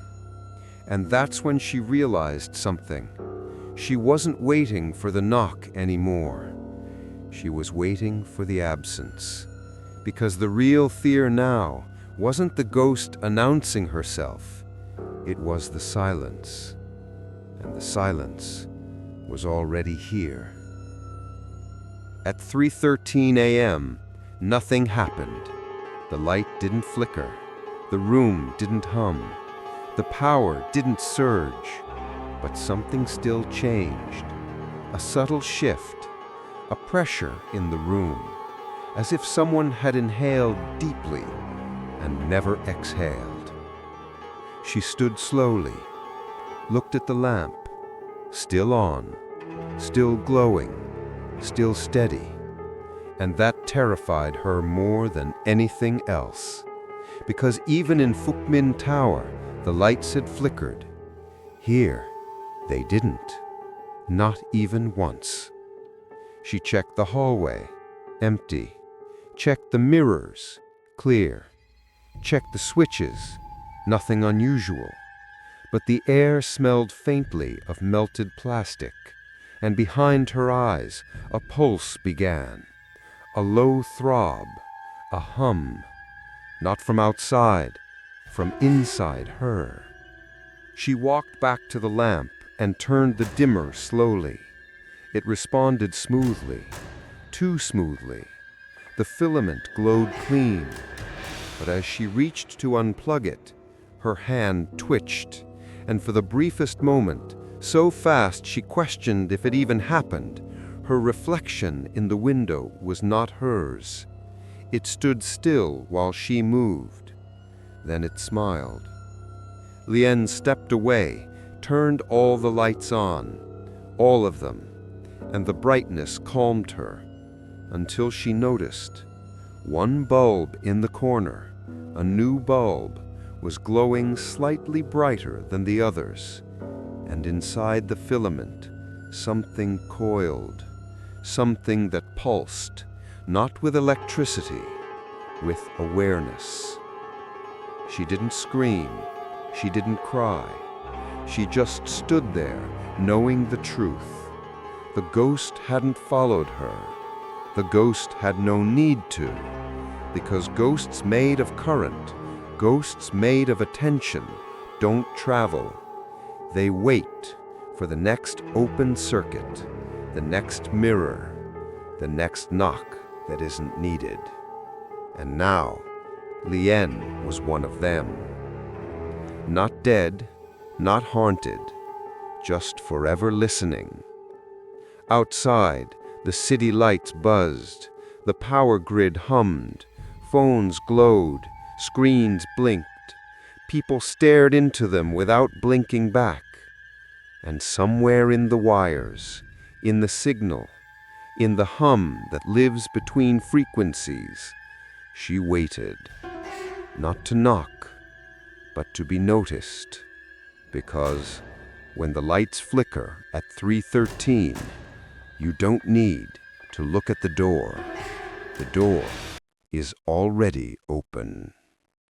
and that's when she realized something. She wasn't waiting for the knock anymore. She was waiting for the absence, because the real fear now wasn't the ghost announcing herself. It was the silence, and the silence was already here. At 3:13 a.m., nothing happened. The light didn't flicker. The room didn't hum. The power didn't surge. But something still changed. A subtle shift, a pressure in the room, as if someone had inhaled deeply and never exhaled. She stood slowly, looked at the lamp, still on, still glowing, still steady, and that terrified her more than anything else, because even in Phuc Minh Tower, the lights had flickered. Here, they didn't, not even once. She checked the hallway, empty, checked the mirrors, clear, checked the switches, nothing unusual. But the air smelled faintly of melted plastic, and behind her eyes a pulse began, a low throb, a hum, not from outside, from inside her. She walked back to the lamp and turned the dimmer slowly. It responded smoothly, too smoothly. The filament glowed clean, but as she reached to unplug it, her hand twitched, and for the briefest moment, so fast she questioned if it even happened, her reflection in the window was not hers. It stood still while she moved. Then it smiled. Lien stepped away, turned all the lights on, all of them, and the brightness calmed her, until she noticed one bulb in the corner, a new bulb, was glowing slightly brighter than the others, and inside the filament, something coiled, something that pulsed, not with electricity, with awareness. She didn't scream, she didn't cry. She just stood there, knowing the truth. The ghost hadn't followed her. The ghost had no need to, because ghosts made of current, ghosts made of attention, don't travel. They wait for the next open circuit, the next mirror, the next knock that isn't needed. And now, Lien was one of them. Not dead, not haunted, just forever listening. Outside, the city lights buzzed, the power grid hummed, phones glowed, screens blinked. People stared into them without blinking back. And somewhere in the wires, in the signal, in the hum that lives between frequencies, she waited, not to knock, but to be noticed. Because when the lights flicker at 3:13, you don't need to look at the door. The door is already open.